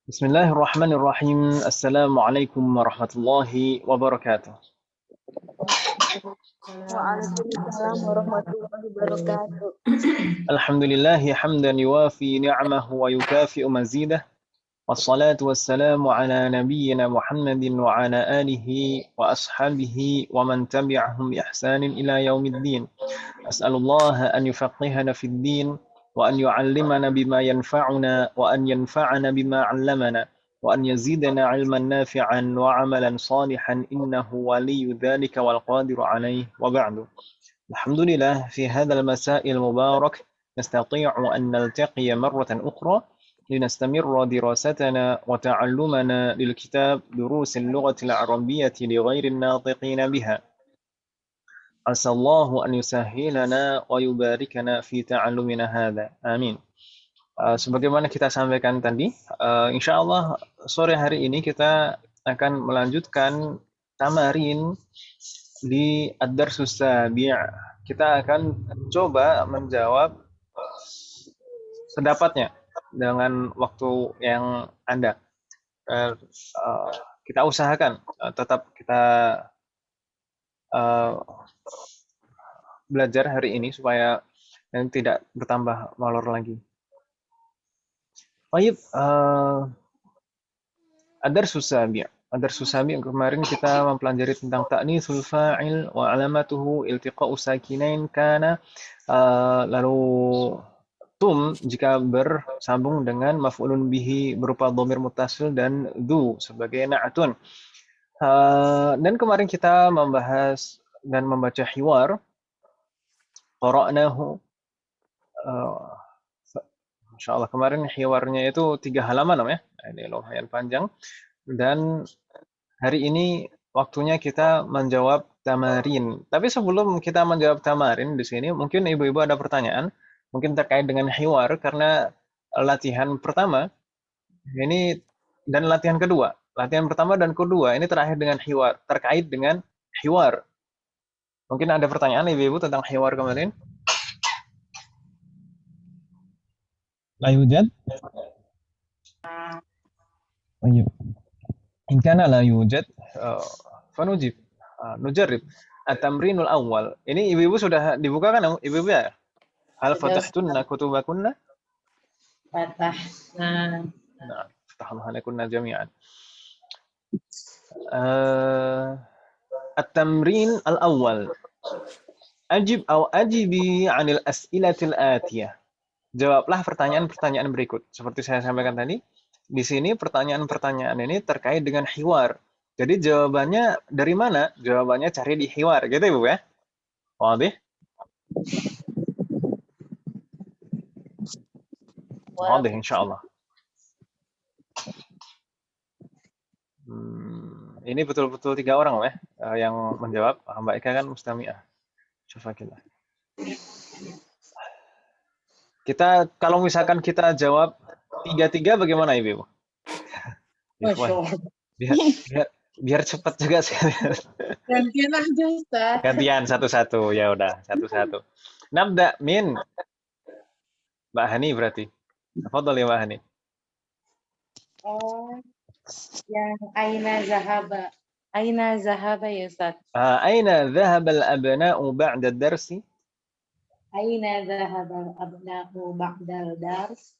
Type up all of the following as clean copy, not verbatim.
Bismillahirrahmanirrahim. Assalamualaikum warahmatullahi wabarakatuh. Waalaikumsalam warahmatullahi wabarakatuh. Alhamdulillahi hamdan yuwafi ni'amahu wa yukafi'u mazidah. Wassalatu wassalamu ala nabiyyina Muhammadin wa ala alihi wa ashabihi wa man tabi'ahum bi ihsanin ila yaumiddin. As'alullaha an yufaqqihana fid din wa an yu'allimana bima yanfa'una wa an yanfa'ana bima 'allamana wa an yazidana 'ilman nafi'an wa 'amalan salihan innahu waliyyu dzalika wal qadiru 'alaihi wa ba'du. Alhamdulillah fi hadzal masa'il mubarak nastati'u an naltaqiya marratan ukhra لنستمر دراستنا وتعلمنا للكتاب دروس اللغة العربية لغير الناطقين بها. عسى الله أن يسهلنا ويباركنا في تعلمنا هذا. Amin. Sebagaimana kita sampaikan tadi, insya Allah sore hari ini kita akan melanjutkan tamarin di Ad-Darsus Sabi'. Kita akan coba menjawab sedapatnya dengan waktu yang ada. Kita usahakan tetap kita belajar hari ini supaya tidak bertambah molor lagi. Baik, Ad-Darsus Sabi'. Ad-Darsus Sabi' kemarin kita mempelajari tentang ta'nitsul fa'il wa alamatuhu iltiqa'u sakinain kana, lalu tum jika bersambung dengan maf'ulun bihi berupa dhamir muttasil dan dzu sebagai na'tun. Dan kemarin kita membahas dan membaca hiwar. Qara'nahu. Masya Allah, kemarin hiwarnya itu 3 halaman ya. Ini lumayan panjang. Dan hari ini waktunya kita menjawab tamarin. Tapi sebelum kita menjawab tamarin di sini, mungkin ibu-ibu ada pertanyaan, mungkin terkait dengan hiwar, karena latihan pertama ini dan latihan kedua. Latihan pertama dan kedua ini terakhir dengan hiwar, terkait dengan hiwar. Mungkin ada pertanyaan ibu-ibu tentang hiwar kemarin? La yujad? Ayo. In kana la yujad, fanujib. Nujarrib. At-tamrinul awwal. Ini ibu-ibu sudah dibuka kan ibu-ibu ya? Hal fatahtunna kutubakunna? Fatahna. Nah, fatahna jami'an. At-tamrin al-awwal. Ajib atau ajibi 'anil as'ilatil atiyah. Jawablah pertanyaan-pertanyaan berikut. Seperti saya sampaikan tadi, di sini pertanyaan-pertanyaan ini terkait dengan hiwar. Jadi jawabannya dari mana? Jawabannya cari di hiwar, gitu Ibu ya? Wadih? Wadih insyaallah. Ini betul-betul 3 orang ya yang menjawab. Mbak Eka kan mustami'ah. Syafakillah. Kita kalau misalkan kita jawab 3-3 bagaimana Ibu? Biar cepat juga sih. Gantian aja Ustaz. Gantian satu-satu, ya udah satu-satu. Nabda min Mbak Hani berarti. Tafadhol ya Mbak Hani. Oh, yang aina zahaba. Aina zahaba ya Ustaz. Aina dhahaba al-abna'u ba'da ad-darsi? Aina zahaba al-abna'u ba'da al-dars?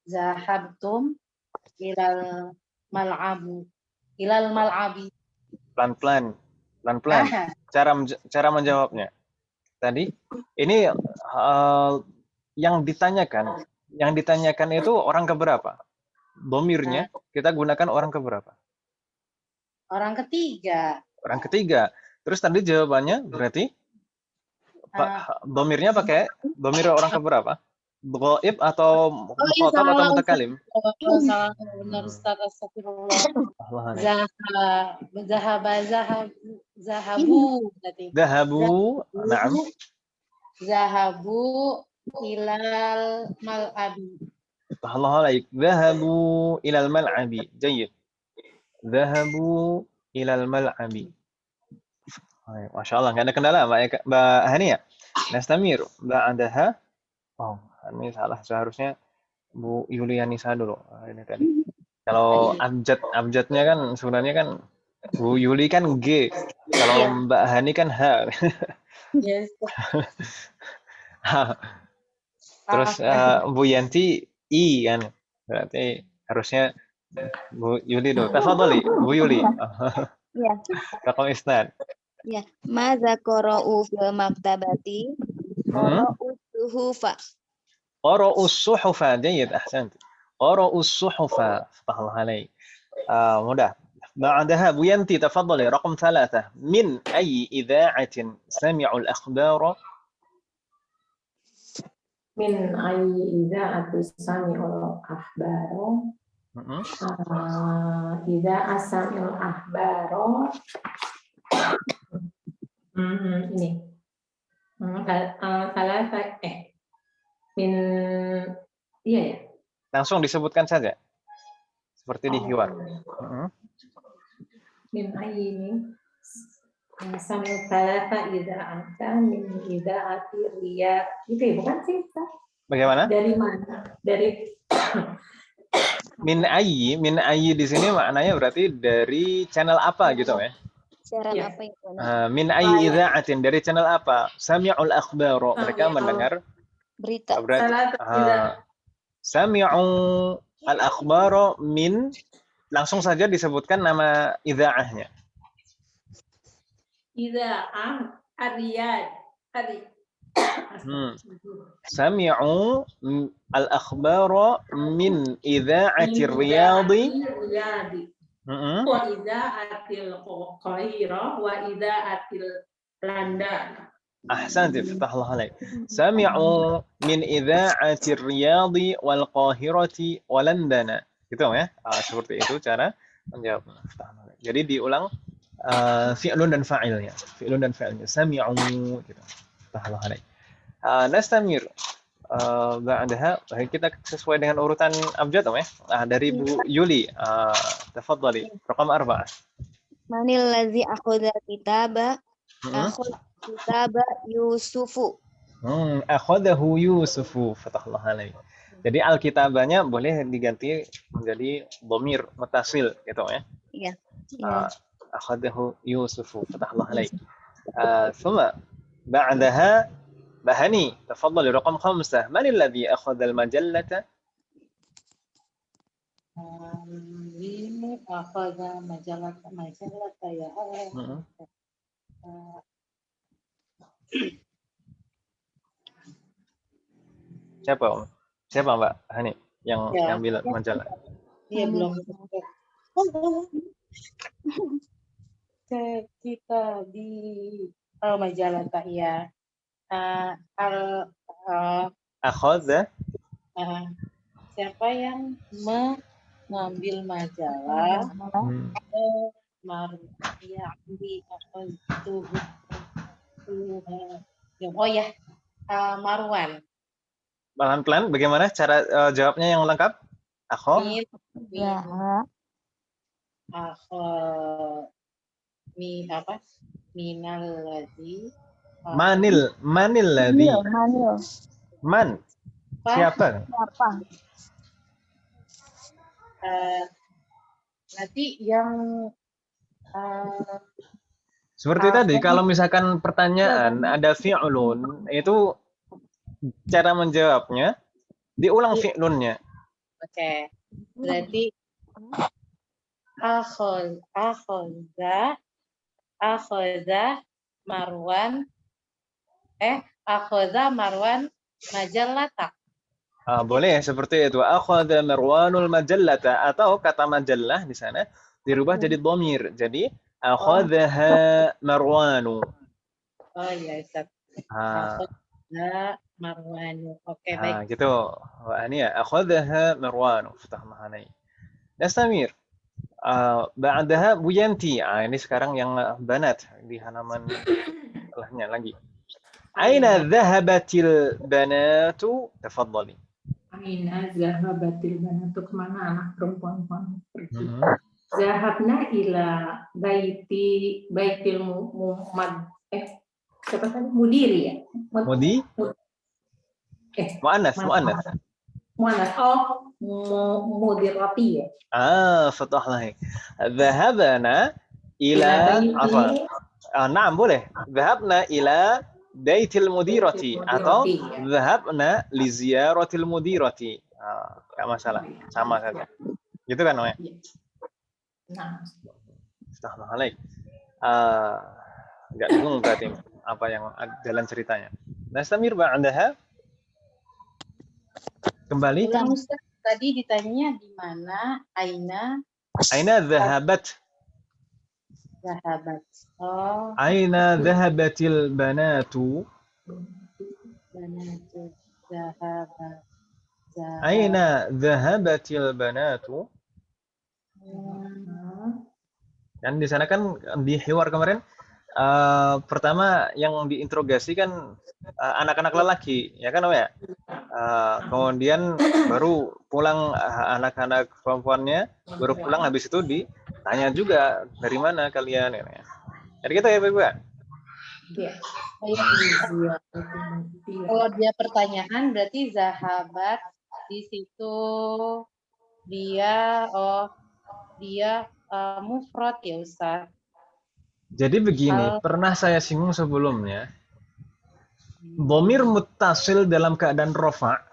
Zahabtum ilal mal'abi. Pelan-pelan. Cara menjawabnya. Tadi ini yang ditanyakan itu orang keberapa? Domirnya kita gunakan orang keberapa? Orang ketiga. Orang ketiga. Terus tadi jawabannya berarti domirnya pakai domir orang keberapa? Ghaib atau mukhatab atau mutakalim? Salah benar Ustaz, astagfirullah. Zahabu berarti. Na'am. Zahabu ilal mal'abi. Allah alaik. Zahabu ilal mal'abi. Jayyid. Zahabu ilal mal'abi. Masya Allah, nggak ada kendala Mbak Hani ya. Nastamir ba'daha Oh, ini salah. Seharusnya Bu Yulianisa dulu. Ini tadi. Kalau abjadnya kan sebenarnya kan Bu Yuli kan G. Kalau Iya. Mbak Hani kan H. Yes. Terus Bu Yanti I kan. Berarti harusnya Bu Yuli dulu. Tafadhali, Bu Yuli. Ya, Raqam isnad. ya. Maza qara'u fil maktabati qara'u suhufa. قرأوا الصحف جيد أحسنت قرأوا الصحف فتح الله عليك mudah بعدها أبو ينتي تفضلي رقم 3 من أي إذاعة سمعوا الأخبار Min ayyi idza'ati sami'ul ahbaro. Idza asami'ul ahbaro. Ini. Salasa min iya ya. langsung disebutkan saja seperti di hiwar. Min ayyi ini. Sami'ul salasa idza'atan min idza'ati riyad. Itu ya, bukan sih? Bagaimana? Dari mana? Dari Min ayyi di sini maknanya berarti dari channel apa gitu ya? Siaran Iya. apa itu? Min ayyi idza'atin dari channel apa? Sami'ul akhbar mereka mendengar Berita. berarti sami'u al-akhbar min langsung saja disebutkan nama idza'ahnya. idza'ah ar-riyad. سمعوا الأخبار من إذاعة الرياض وإذاعة القاهرة وإذاعة لندن. أحسنت فتح الله عليك سمعوا من إذاعة الرياض والقاهرة ولندن gitu ya seperti itu cara menjawab. Jadi diulang fi'lun dan fa'ilnya sami'u gitu. فتح الله عليك نستمر بعدها kita sesuai dengan urutan abjad ya. Dari Bu Yuli tafadhali raqam 4 Manil ladzi akhadha kitaba kitaba Yusufu. Akhadahu Yusufu fatahullah alaih. Jadi alkitabanya boleh diganti menjadi dhamir muttasil gitu ya. Iya. Akhadahu Yusufu fatahullah alaih. ثم بعدها بهني تفضل رقم 5 من الذي أخذ المجلة Ini akhadha majalah ya. Siapa Mbak Hani yang ngambil majalah? Iya belum. Kita di majalah ya. Akhadha Siapa yang mengambil majalah? Marwan. Pelan-pelan bagaimana cara jawabnya yang lengkap? Minal ladzi Manil ladzi. Man. Siapa? Nanti yang seperti tadi kalau misalkan pertanyaan ada fi'lun itu cara menjawabnya diulang fi'lunnya. Oke. Berarti akhadha Marwan majallata. Boleh seperti itu. Akhadha Marwanul majallata atau kata majallah di sana dirubah jadi dhamir. Jadi akhadhaha Marwanu. Oh iya, Ustaz. Akhadha Marwanu. Oke, baik. Gitu. Ini ya, akhadhaha Marwanu. Fatah mahanai. Nastamir. Ba'daha Bu Yanti. Ini sekarang yang banat di halaman setelahnya lagi. Aina dhahabatil banatu? Tafadhali. Aina dhahabatil banatu, kemana anak perempuan pergi? Zahabna ila baitil siapa tadi? Mudiri ya? Muannas, muannas. Muannas. Oh, mudirati ya. Fatah lahi. Dhahabna ila apa? Naam boleh. Dhahabna ila baitil mudirati atau dhahabna li ziyaratil mudirati. Enggak masalah. Sama saja. Gitu kan, Noe? Nah, Fatah lahi. Enggak bingung berarti apa yang jalan ceritanya. Nastamir ba'daha. Kembali. Ulang Ustaz, tadi ditanya di mana Aina dhahabat. Zahabat. Oh, Aina dhahabatil banatu. banatu zahabat. Aina dhahabatil banatu. Dan di sana kan di hiwar kemarin pertama yang diinterogasi kan anak-anak lelaki, ya kan, ya? Kemudian baru pulang anak-anak perempuannya, baru pulang habis itu ditanya juga dari mana kalian, ya. Jadi gitu ya, Ibu. iya. Kalau dia pertanyaan berarti zahabat di situ dia mufrad ya Ustaz. Jadi begini, pernah saya singgung sebelumnya. Dhamir muttasil dalam keadaan rafa.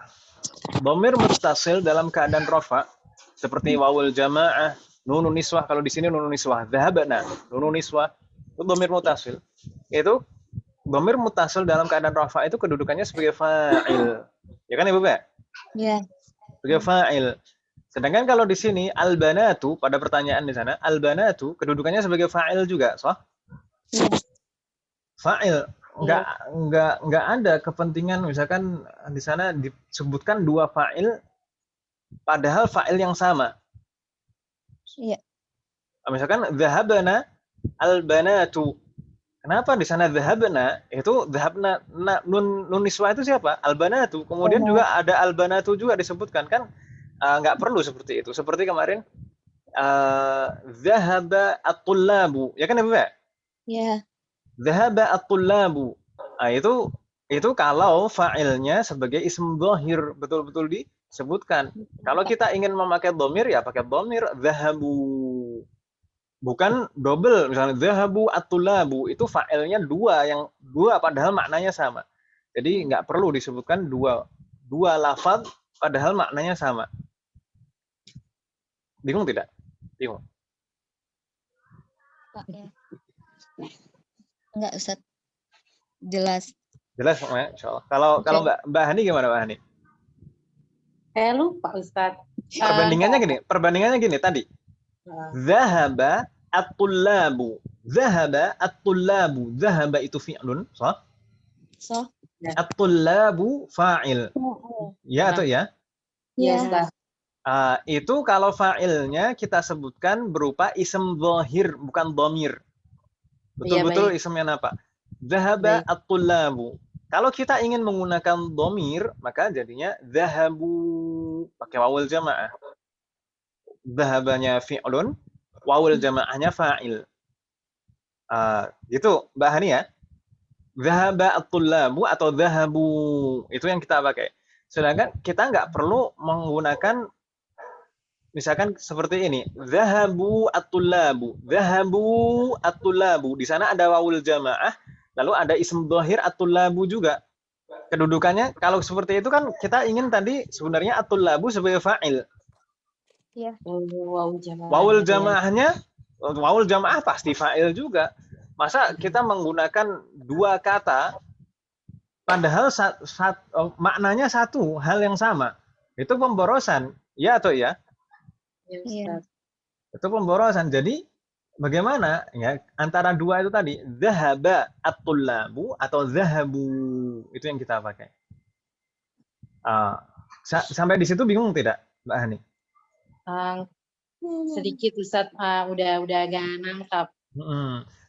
Dhamir muttasil dalam keadaan rafa seperti wawul jamaah, nunun niswah, kalau di sini nunun niswah, dhahabna, nunun niswah, itu dhamir muttasil. Itu dhamir muttasil dalam keadaan rafa itu kedudukannya sebagai fa'il. Ya kan Ibu, Pak? Ya. Sebagai fa'il. Sedangkan kalau di sini al-banatu, pada pertanyaan di sana, al-banatu kedudukannya sebagai fa'il juga, so? Ya. Fa'il. Enggak ada kepentingan misalkan di sana disebutkan dua fa'il padahal fa'il yang sama. Iya. Misalkan dhahabna al-banatu. Kenapa di sana dhahabna? Itu dhahabna nun niswah itu siapa? Al-banatu. Kemudian juga ada al-banatu juga disebutkan, kan enggak perlu seperti itu. Seperti kemarin dhahaba at-tullabu. Ya kan, Ibu? Ya. Dhahaba at-tullabu. Itu kalau fa'ilnya sebagai ism dhahir betul-betul disebutkan. Kalau kita ingin memakai dhamir ya pakai dhamir dhahabu. Bukan double, misalnya dhahabu at-tullabu, itu fa'ilnya dua padahal maknanya sama. Jadi nggak perlu disebutkan dua lafaz padahal maknanya sama. Bingung tidak? Bingung. Enggak, Ustaz. Jelas. Jelas pokoknya, insyaallah. Kalau Mbak Hani gimana, Mbak Hani? Saya lupa Ustaz. Perbandingannya gini tadi. Zahaba at-tullabu. Zahaba at-tullabu. Zahaba itu fi'lun, sah? So. At-tullabu fa'il. Ya atau ya? Ya, Ya. Ustaz. Itu kalau fa'ilnya kita sebutkan berupa ism zahir, bukan dhamir. Betul-betul ismnya apa? Zahaba at-tullabu. Kalau kita ingin menggunakan dhamir, maka jadinya zahabu pakai wawul jamaah. Zahabanya fi'lun, wawul jamaahnya fa'il. Gitu, Mbak Hani ya. Zahaba at-tullabu atau zahabu, itu yang kita pakai. Sedangkan kita nggak perlu menggunakan misalkan seperti ini, zahabu at-tullabu, zahabu at-tullabu. Di sana ada wawul jamaah, lalu ada ism dhahir at-tullabu juga. Kedudukannya kalau seperti itu kan kita ingin tadi sebenarnya at-tullabu sebagai fa'il. Ya. Wawul jamaah pasti fa'il juga. Masa kita menggunakan dua kata padahal maknanya satu, hal yang sama. Itu pemborosan, ya atau ya? Iya. Itu pemborosan. Jadi bagaimana ya antara dua itu tadi, zahaba at-tullabu atau zahabu, itu yang kita pakai. Sampai di situ bingung tidak, Mbak Hani? Sedikit Ustaz, udah agak nangkap.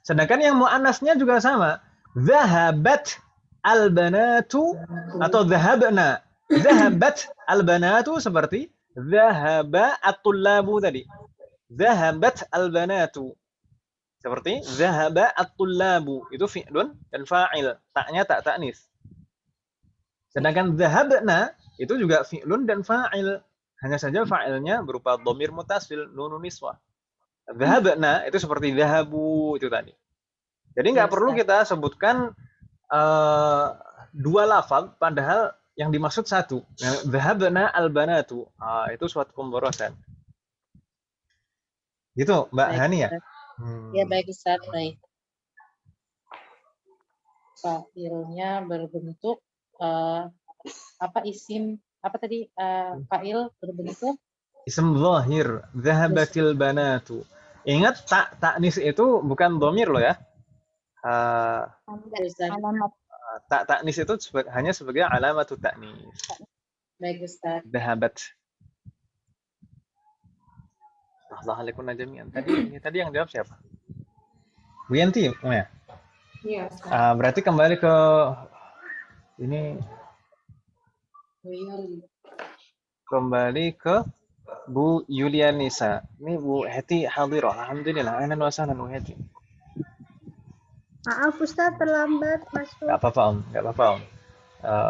Sedangkan yang muannasnya juga sama. Zahabat al-banatu atau zahabna. Zahabat al-banatu seperti zahaba at-tullabu tadi. Zahabat al-banatu. Seperti zahaba at-tullabu. Itu fi'lun dan fa'il. Taknya tak ta'nis. Sedangkan dhahabna itu juga fi'lun dan fa'il. Hanya saja fa'ilnya berupa dhamir mutasil, nunun niswah. Dhahabna itu seperti dhahabu itu tadi. Jadi Ya, nggak perlu Ustaz. kita sebutkan dua lafaz padahal yang dimaksud satu. Dhahabna al-banatu. Itu suatu pemborosan. Gitu, Mbak Baik, Hani ya? Ustaz. Ya, baik Ustaz, baik. Fa'ilnya berbentuk apa isim apa tadi fa'il berbentuk Ism zahir, dhahabatil banatu. Ingat taknis itu bukan dhamir loh ya. Ustaz. Alamat Taknis itu hanya sebagai alamat taknis. Baik Ustaz. Dhahabat. Allah alaikum jami'an. Tadi yang jawab siapa? Bu Yanti ya? Iya, Ustaz. Berarti kembali ke ini kembali ke Bu Yulianisa. Ini Bu Heti hadirah. Alhamdulillah. Ahlan wa sahlan Bu Heti. Maaf Ustaz terlambat masuk. Gak apa-apa Om. Gak apa-apa Om.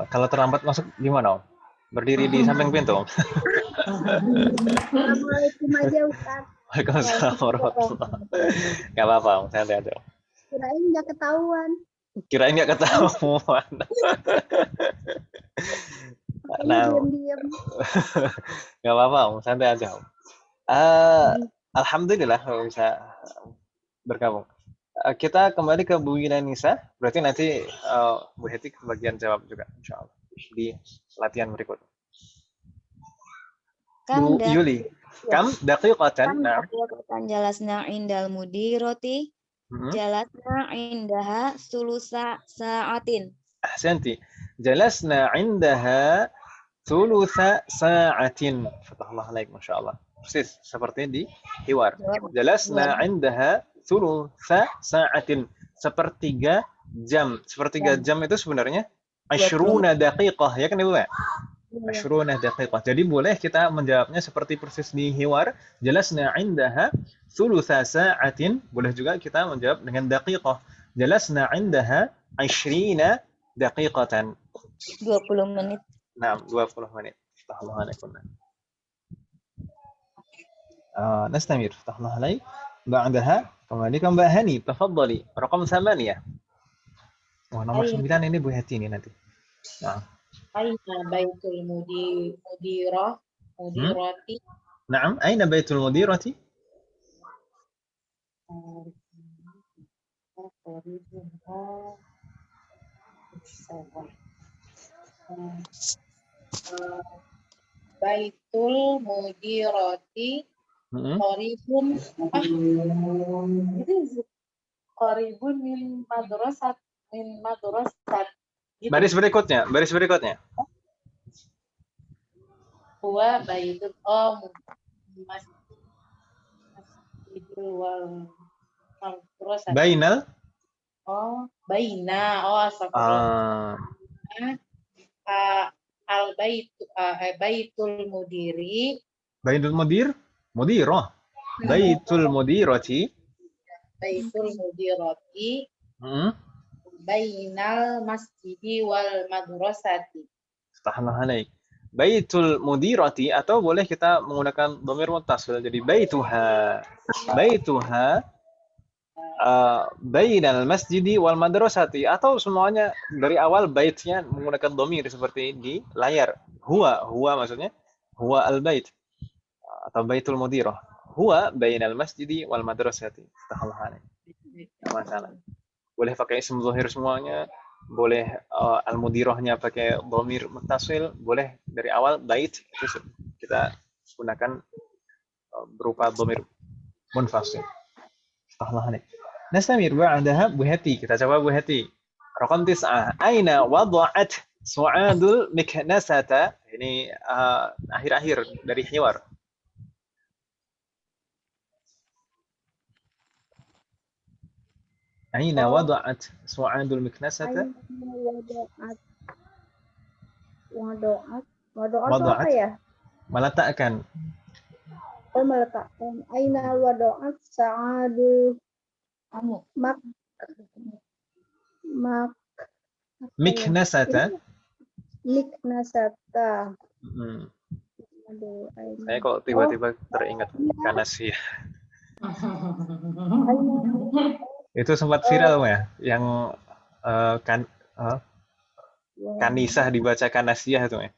Kalau terlambat masuk gimana Om? Berdiri di samping pintu Om. Assalamualaikum aja Ustaz. Waalaikumsalam warahmatullahi wabarakatuh. Gak apa-apa Om. Santai aja Om. Kirain nggak ketahuan. Kirain nggak ketahuan. Nah, Diam-diam. nggak apa-apa Om. Santai aja Om. Alhamdulillah kalau bisa bergabung. Kita kembali ke Bu Yulianisa. Berarti nanti Bu Heti bagian jawab juga insya Allah di latihan berikut. Bu Yuli, kam daqiqatan? Nah. daqiqatan jalasna indal mudiroti jalasna indaha sulusa sa'atin. Ahsanti. Jalasna indaha sulusa sa'atin. Fatahullah alaik, Masya Allah. Persis seperti di hiwar. Jalasna indaha sulusa sa'atin. Sepertiga jam. Sepertiga jam itu sebenarnya asyruna daqiqah. Ya kan Ibu ya? Asyruna daqiqah. Jadi boleh kita menjawabnya seperti persis di hiwar. Jalasna indaha thulutha sa'atin. Boleh juga kita menjawab dengan daqiqah. Jalasna indaha asyrina daqiqatan. 20 menit. Nah, 20 menit. Fatahullah alaikum. نستمر. فتح الله عليك. بعدها kembali ke Mbak Hani. Tafadhali. Raqam 8. Wah, nomor 9 ini Bu Heti ini nanti. Nah. Aina baitul mudirati. Naam, aina baitul mudirati? Baitul mudirati qaribun qaribun min madrasat gitu. Baris berikutnya. Huwa baitul masjidul wal madrasat. Bainal? Baina. Astagfirullah. Baitul mudiri. Baitul mudir? Mudirah. Baitul mudirati. Baitul mudirati. Bainal masjidi wal madrasati. Fatahullah alaik. Baitul mudirati atau boleh kita menggunakan dhamir muttasil jadi baituha. Baituha bainal masjidi wal madrasati atau semuanya dari awal baitnya menggunakan dhamir seperti di layar. Huwa maksudnya huwa al-bait atau baitul mudirah. Huwa bainal masjidi wal madrasati. Fatahullah alaik. Enggak masalah. Boleh pakai isim zahir semuanya, boleh al-mudirahnya pakai dhamir muttasil, boleh dari awal bait itu kita gunakan berupa dhamir munfasil. Fatahullah alaik. Nastamir ba'daha Bu Heti. Kita coba Bu Heti. Raqam 9. Aina wada'at su'adul miknasata. Ini akhir-akhir dari hiwar. Aina wada'at su'adul miknasata. Wada'at apa ya? Meletakkan. Meletakkan. Aina wada'at sa'adul miknasata. Nikna sabta. Hmm. Aduh, Saya kok tiba-tiba teringat Kanasiyah. Itu sempat viral ya, yang Kanisah dibaca Kanasiyah itu ya.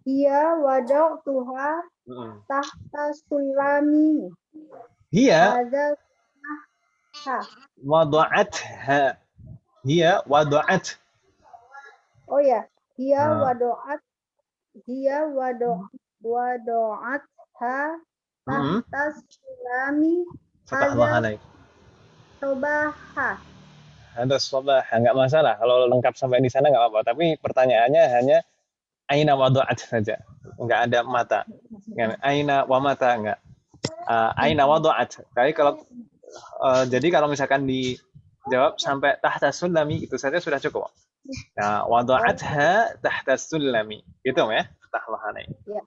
Iya, wadok tuha tahta sulami. Hiya Ada wada'atha. Hiya wada'at. Oh ya, dia Nah. wadoat ha tahta sulami Fatahullah alaik. sobaha. Ada sabah, nggak masalah. Kalau lengkap sampai di sana nggak apa-apa. Tapi pertanyaannya hanya aina wada'at saja. Nggak ada mata. Aina wa mata nggak. Aina wada'at. Jadi kalau misalkan dijawab sampai tahta sulami itu saja sudah cukup. Nah, wada'atha tahta sulami. Gitu ya. Fatahullah alaik. Ya.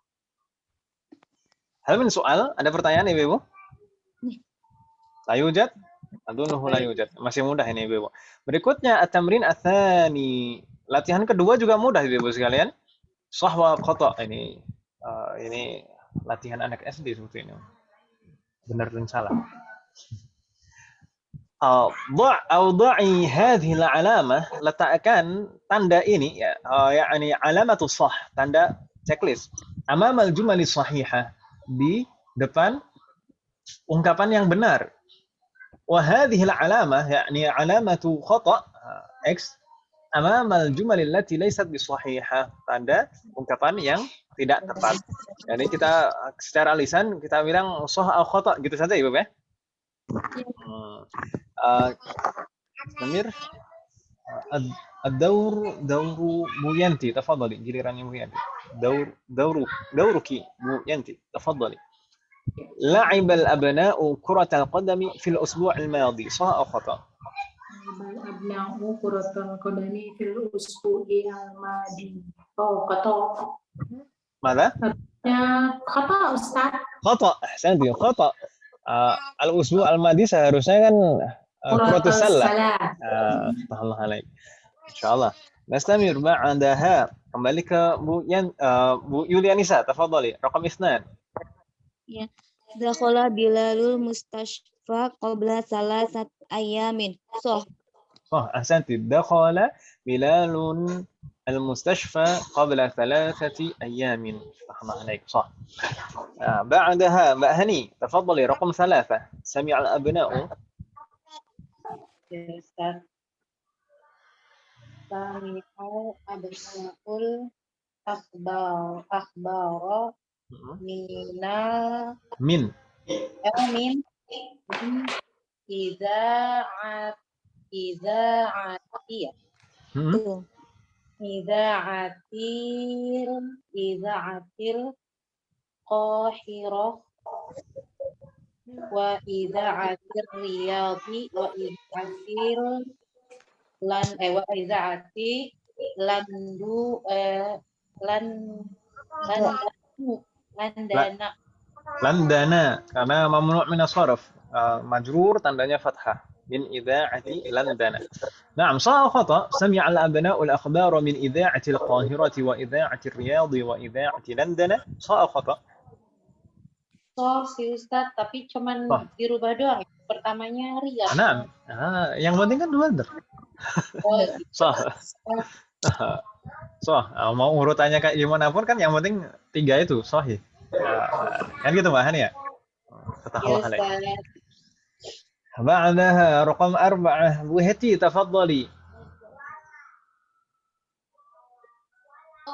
Hal min soal, ada pertanyaan Ibu? La yujad? Adunuhu la yujad. Masih mudah ini Ibu. Berikutnya at-tamrin atsani. Latihan kedua juga mudah Ibu sekalian. Shah wa khata. Ini latihan anak SD seperti ini. Benar dan salah. Awda'i hadhihi al-alamah, letakkan tanda ini ya, yakni alamatus shah, tanda checklist. Amamal jumali shahihah, di depan ungkapan yang benar. Wa hadhihi al-alamah yakni alamatu khata X amamal jumali allati laysat bisahihah, tanda ungkapan yang tidak tepat. Jadi kita secara lisan kita bilang shah atau khata gitu saja Ibu ya. Namir الدور Bu Yanti, تفضلي. gilirannya Bu Yanti. دورك Bu Yanti, تفضلي. لعب الأبناء كرة القدم في الأسبوع الماضي، صح أو خطأ؟ الأبناء كرة القدم في الأسبوع الماضي. خطأ. ماذا؟ خطأ أستاذ. خطأ، أحسنتي، خطأ. Al-usbu' al-madi seharusnya kan kuratus salah. Allah alaik. Insyaallah. Nastamir ba'daha. Kembali ke Bu Yulianisa, tafadhali. Raqam 2. Ya. Dakhala Bilalul mustashfa qabla 3 ayamin. Soh. Ahsanti. Dakhala Bilalun المستشفى قبل 3 أيام. الله عليك صح. بعدها mbak Hani تفضلي رقم 3. سمع الأبناء. Sami'u abna'ul akhbara min idza'ati idza'atil Qahirah wa idza'atir Riyadhi wa idza'atil wa idza'ati landana karena mamnu' min as-sarf, majrur tandanya fathah. من إذاعة لندن. نعم صح خطأ. سمع الأبناء الأخبار من إذاعة القاهرة وإذاعة الرياض وإذاعة لندن. صح خطأ. So si Ustadz, tapi cuman dirubah doang. Pertamanya Riyadh. Nah, yang penting kan dua der. Sah. Mau urutannya kayak gimana pun kan yang penting 3 itu sahih. Kan gitu Mbak Hani ya? Fatahullah alaik. بعدها رقم 4 Bu Heti تفضلي.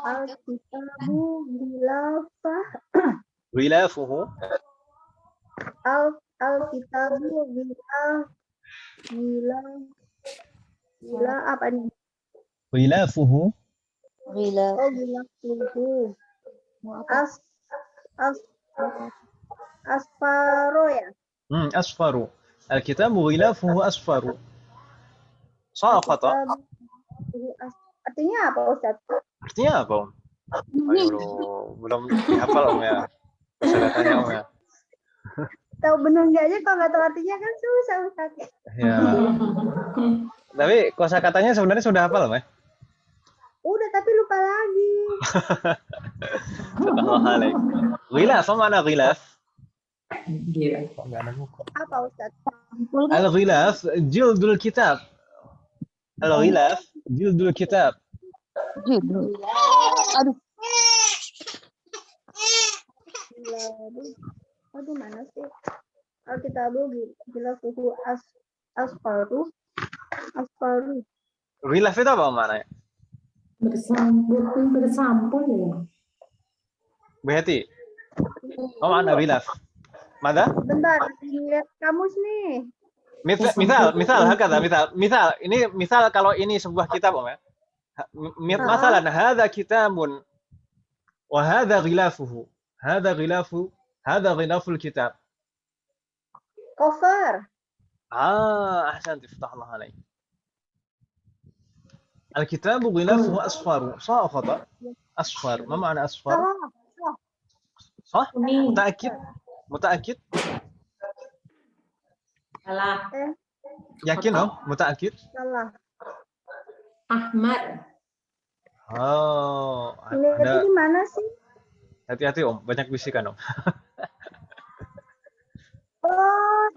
Al-kitabu غلافه. Al-kitabu gila apa nih? غلافه. Gilafuhu. Asfaro ya? أصفر. الكتاب غلافه أصفر. صح خطأ. Artinya apa Ustaz? Artinya apa Om? Ayo, belum dihafal Om ya. Saya tanya Om ya. Tahu benar nggak aja kalau nggak tahu artinya kan susah Ustaz. Ya. Tapi kosakatanya sebenarnya sudah hafal Om ya? tapi lupa lagi. Subhanallah alaik. Ghilaf, apa makna ghilaf? Gila. Enggak ada buku. Apa Ustaz? Al-ghilaf, jildul kitab. Al-ghilaf, jildul kitab. Judul. Aduh. Aduh, mana sih? Alkitabu gila suhu asfaru. Ghilaf itu apa maknanya? Bersampul ya. Bu Heti, apa makna ghilaf? Mada? Bentar, lihat kamus nih. Misal, hakada, misal. Ini misal kalau ini sebuah kitab, Om ya. Masalan, hadza kitabun wa hadza ghilafuhu. Hadza ghilaful kitab. Cover. أحسنت فتح الله عليك. الكتاب غلافه أصفر صح أو خطأ؟ أصفر ما معنى أصفر؟ صح؟ متأكد؟ Salah. yakin oh? متأكد؟ Salah. Ahmad. Oh, Ini ada di mana sih? hati-hati Om, banyak bisikan Om. Oh,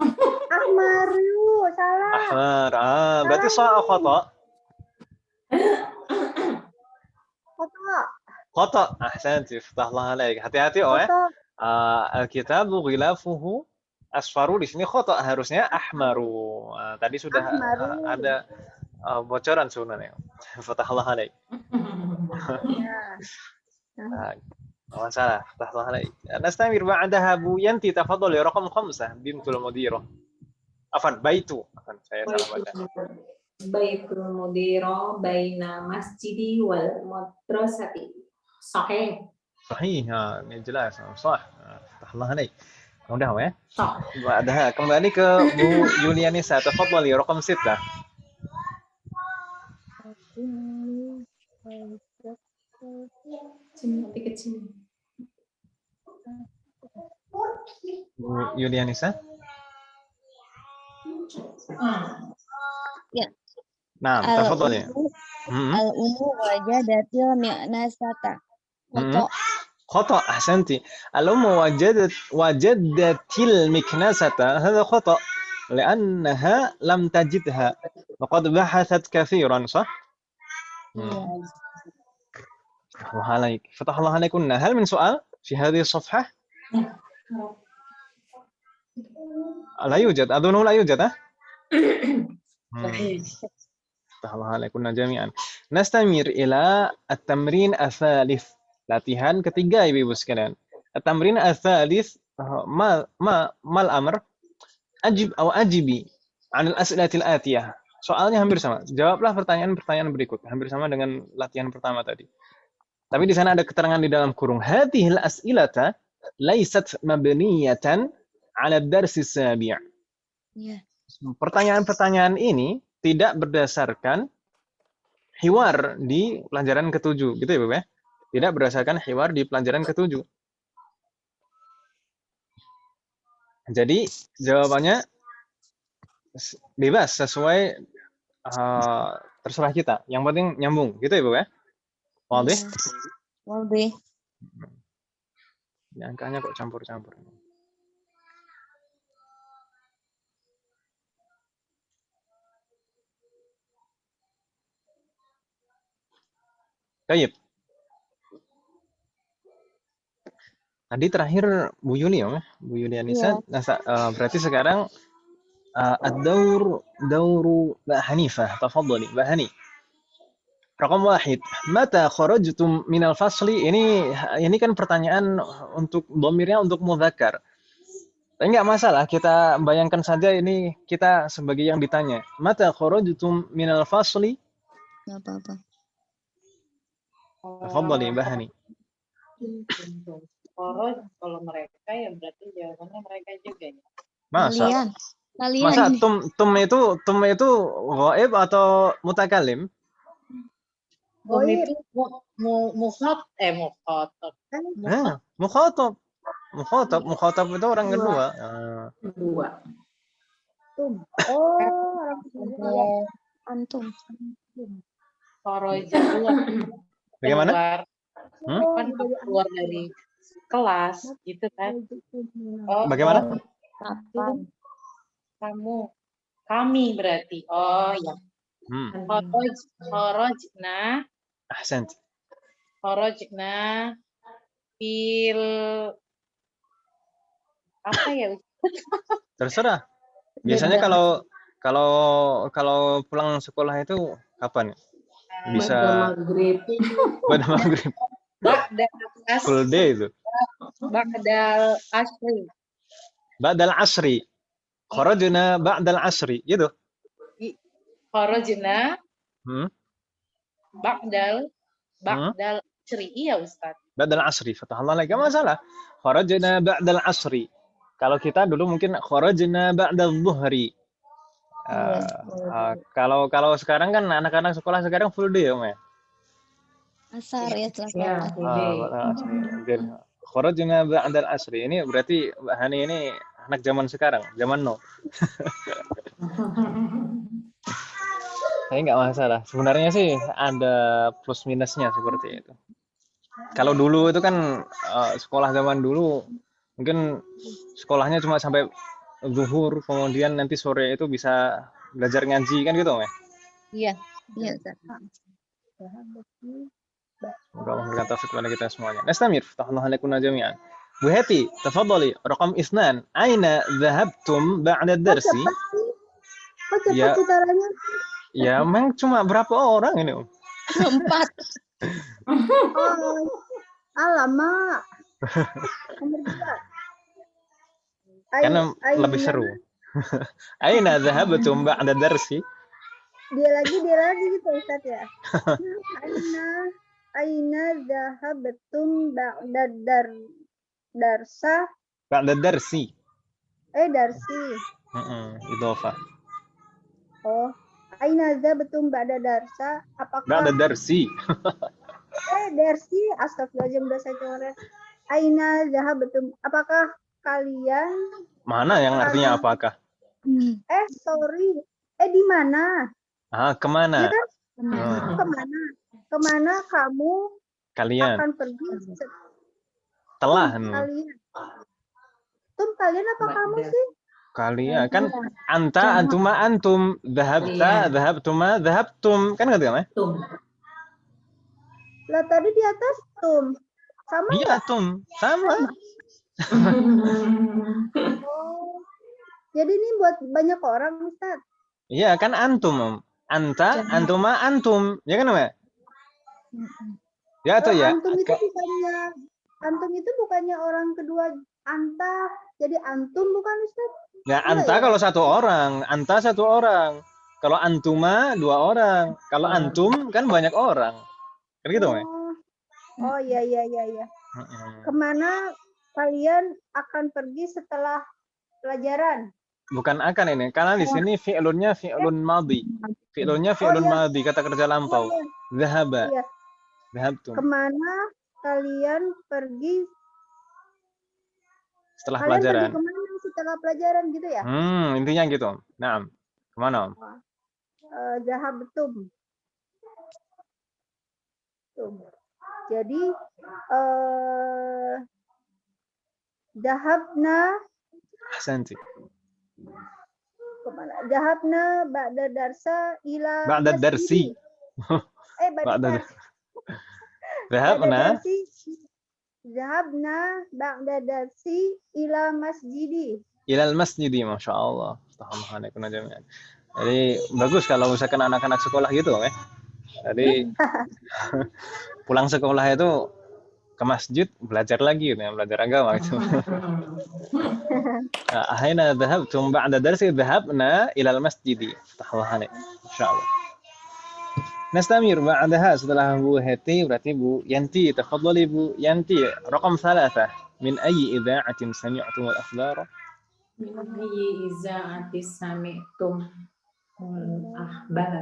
Ahmaru, salah. Ahmar, berarti صح أو خطأ؟ خطأ أحسنت فتح الله عليك. Hati-hati Om ya. Al-kitabu ghilafuhu asfaru, di sini khata, harusnya ahmaru. Tadi sudah ada bocoran sebenarnya. Fatahullah alaik. masalah. Fatahullah alaik. Nastamir ba'daha Bu Yanti, tafadhali raqam 5 bintul mudira. Afan baitu. Afan saya salah baca. Baitul mudira baina masjidi wal madrasati. Sahih. Sahih, ini jelas. Sah. Fatahullah alaik. Mudah ya. Sah. Ba'daha kembali ke Bu Yulianisa, tafadhali raqam 6. Kecil. Bu Yulianisa. Ya. Nah, tafadhali. Al-umu wajadatil mi'nasata. خطأ أحسنتي. الأم وجدت المكنسة، هذا خطأ لأنها لم تجدها وقد بحثت كثيرا صح؟ فتح الله عليك. فتح الله عليكن. هل من سؤال في هذه الصفحة؟ لا يوجد، أظن لا يوجد. فتح الله عليكن جميعا. نستمر إلى التمرين الثالث. Latihan ketiga Ibu sekalian. At-tamrin ats-tsalits mal amr ajib atau ajibi 'anil as'ilatil atiyah. Soalnya hampir sama. Jawablah pertanyaan-pertanyaan berikut. Hampir sama dengan latihan pertama tadi. Tapi di sana ada keterangan di dalam kurung. Hadhil as'ilata laysat mabniyatan 'ala ad-darsi as-sabi'. Ya. Pertanyaan-pertanyaan ini tidak berdasarkan hiwar di pelajaran ke-7, gitu ya, Bu ya? Tidak berdasarkan hiwar di pelajaran ke-7. Jadi jawabannya bebas sesuai terserah kita. Yang penting nyambung, gitu ya Bu ya? Waldi? Waldi. Ini angkanya kok campur-campur. Baik. Tadi terakhir Bu Yuni ya, Bu Yulianisa. Nah, berarti sekarang dauru Mbak Hanifah. Tafadhali Mbak Hani. Raqam 1. Mata kharajtum minal fasli? Ini kan pertanyaan untuk dhamirnya untuk mudzakkar. Tapi enggak masalah, kita bayangkan saja ini kita sebagai yang ditanya. Mata kharajtum minal fasli? Enggak apa-apa. Tafadhali Mbak Hani. Kalau mereka ya berarti jawabannya mereka juga ya. Masa? Kalian. Masa tum itu ghaib atau mutakallim? Tum itu mukhatab. Mukhatab itu orang kedua. Kedua. Tum. Oh, orang kedua. Antum. Kharaja keluar. Bagaimana? keluar Oh, kan kamu keluar dari kelas gitu kan. Oh, Bagaimana? Kapan? kami berarti. Oh ya. Hmm. Kharajna Ahsant. fil apa ya? Terserah. Biasanya kalau pulang sekolah itu kapan? Bisa maghrib. pada maghrib. Full day itu. Ba'dal asri. Ba'dal asri. Kharajna ba'dal asri. Gitu. Kharajna Hmm. ba'dal asri. Iya, Ustaz. Ba'dal asri. Fatahallah lagi. Gak masalah. Kharajna ba'dal asri. Kalau kita dulu mungkin kharajna ba'dal zuhri. Kalau sekarang kan anak-anak sekolah sekarang full day ya, Asar ya Ya, setelah Kharajna ba'dal asri. Ini berarti Mbak Hani ini anak zaman sekarang, zaman now. Tapi nggak masalah. Sebenarnya sih ada plus minusnya seperti itu. Kalau dulu itu kan sekolah zaman dulu mungkin sekolahnya cuma sampai zuhur, kemudian nanti sore itu bisa belajar ngaji kan gitu, Iya, iya Ustaz. Semoga Allah memberikan taufik kepada kita semuanya. Nastamir, fatahallahu alaikum jami'an. Bu Heti, tafadhali, raqam 2. Aina dhahabtum ba'da darsi? Kok cepat Ya. putarannya? Ya, memang cuma berapa orang ini, 4. Oh, alamak. Nomor 2. Karena lebih seru. Aina dhahabtum ba'da darsi? Dia lagi gitu Ustaz ya. Aina zahabtum ba'da darsa Ba'da darsi. darsi. Idhofah. Oh, aina zahabtum ba'da darsa apakah Ba'da darsi. darsi astagfirullahaladzim udah saya coret. Aina zahabtum apakah kalian Mana yang artinya apakah? sorry di mana? Kemana? Ya kan? Kemana kamu Kalian. akan pergi? Telah. Kalian apa kamu sih? Kalian kan anta, antuma, antum, dhahabta, dhahabtuma, dhahabtum. Kan ngerti kan? Tum. Lah tadi di atas tum. Sama Iya, nggak? tum. Sama. Oh. Jadi ini buat banyak orang, Ustaz. Iya, kan antum, Om. Anta, antuma, antum. Ya kan, Om? Ya atau ya? Antum itu bukannya orang kedua anta. Jadi antum bukan, Ustaz? Ya, anta kalau satu orang, anta satu orang. Kalau antuma 2 orang. Kalau antum kan banyak orang. Kan gitu, Om? Oh, iya. Kemana kalian akan pergi setelah pelajaran? Bukan akan ini, karena di sini fi'lunnya fi'lun madhi. Fi'lunnya fi'lun madhi, kata kerja lampau. Dhahaba. Iya. Dhahabtum. Kemana kalian pergi Setelah kalian pelajaran. pergi kemana setelah pelajaran gitu ya? Intinya gitu. Nah, kemana, Om? Dhahabtum. Jadi dhahabna Ahsanti. kemana? Dhahabna ba'da darsa ila Ba'da darsi. ba'da darsi. Dhahabna. Dhahabna ba'da darsi ila masjidi. Ilal masjidi, Masya Allah. Astagfirullahaladzim. Jadi bagus kalau misalkan anak-anak sekolah gitu, Jadi pulang sekolah itu ke masjid belajar lagi gitu ya, belajar agama gitu. Akhirnya dhahabtum ba'da darsi dhahabna ilal masjidi. Astagfirullahaladzim. Insyaallah. Nastamir ba'daha setelah Bu Heti berarti Bu Yanti. Tafadhali Bu Yanti. Raqam 3. Min ayyi idha'atin sami'tum al-akhbar? Min ayyi iza'ati sami'tum akhbar,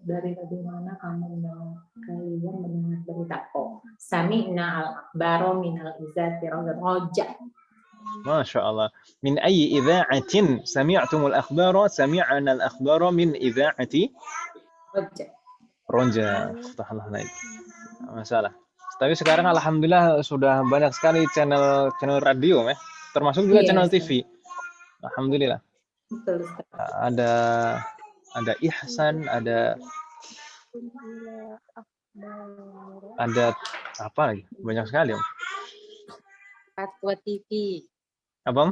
dari mana kalian mendengar berita? Sami'na al-akhbaro min al-izati roja. Masya Allah. Min ayyi idha'atin sami'tum al-akhbar? Sami'na al-akhbar min idha'ati Roja. Roja. Astagfirullah. masalah. Tapi sekarang alhamdulillah sudah banyak sekali channel radio ya, termasuk juga Iya, channel Ustaz. TV. Alhamdulillah. Betul, Ustaz. Ada Ihsan, ada apa lagi? Banyak sekali, Om. Fatwa TV. Apa, Om?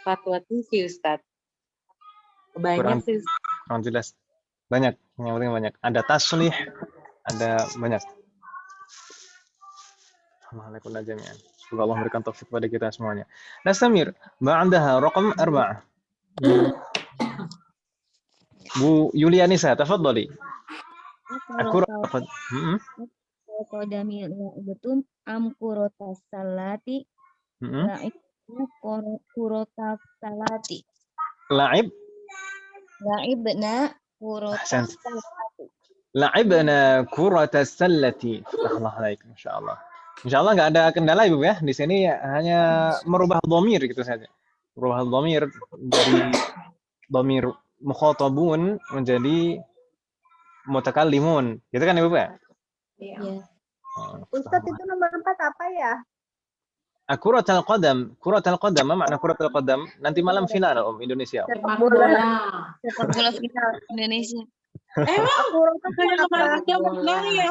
Fatwa TV, Ustaz. Kurang- Banyak sih, Ustaz. Kurang jelas. Banyak, yang penting banyak. Ada taslih, ada banyak. Assalamualaikum jami'an. Semoga Allah memberikan taufik kepada kita semuanya. Nastamir, ba'daha raqam 4. Bu Yulianisa, tafadhali. Aku raqam. Qadami la'ibatum am kurotas salati la'ibna kurotas salati La'ib, la'ibna kurotas Ahsan. salati. la'ibna kuratas sallati. Fatahullah alaik, insyaallah. Insyaallah nggak ada kendala Ibu ya. Di sini hanya merubah dhamir gitu saja. Merubah dhamir dari dhamir mukhatabun menjadi mutakallimun. Gitu kan Ibu ya? Iya. Ya. Ustadz itu nomor 4 apa ya? Kuratul qadam. Kuratul qadam, apa makna kuratul qadam? Nanti malam final Om Indonesia. Sepak bola. Sepak bola final Indonesia. Aku Kayak kemarin dapat ya.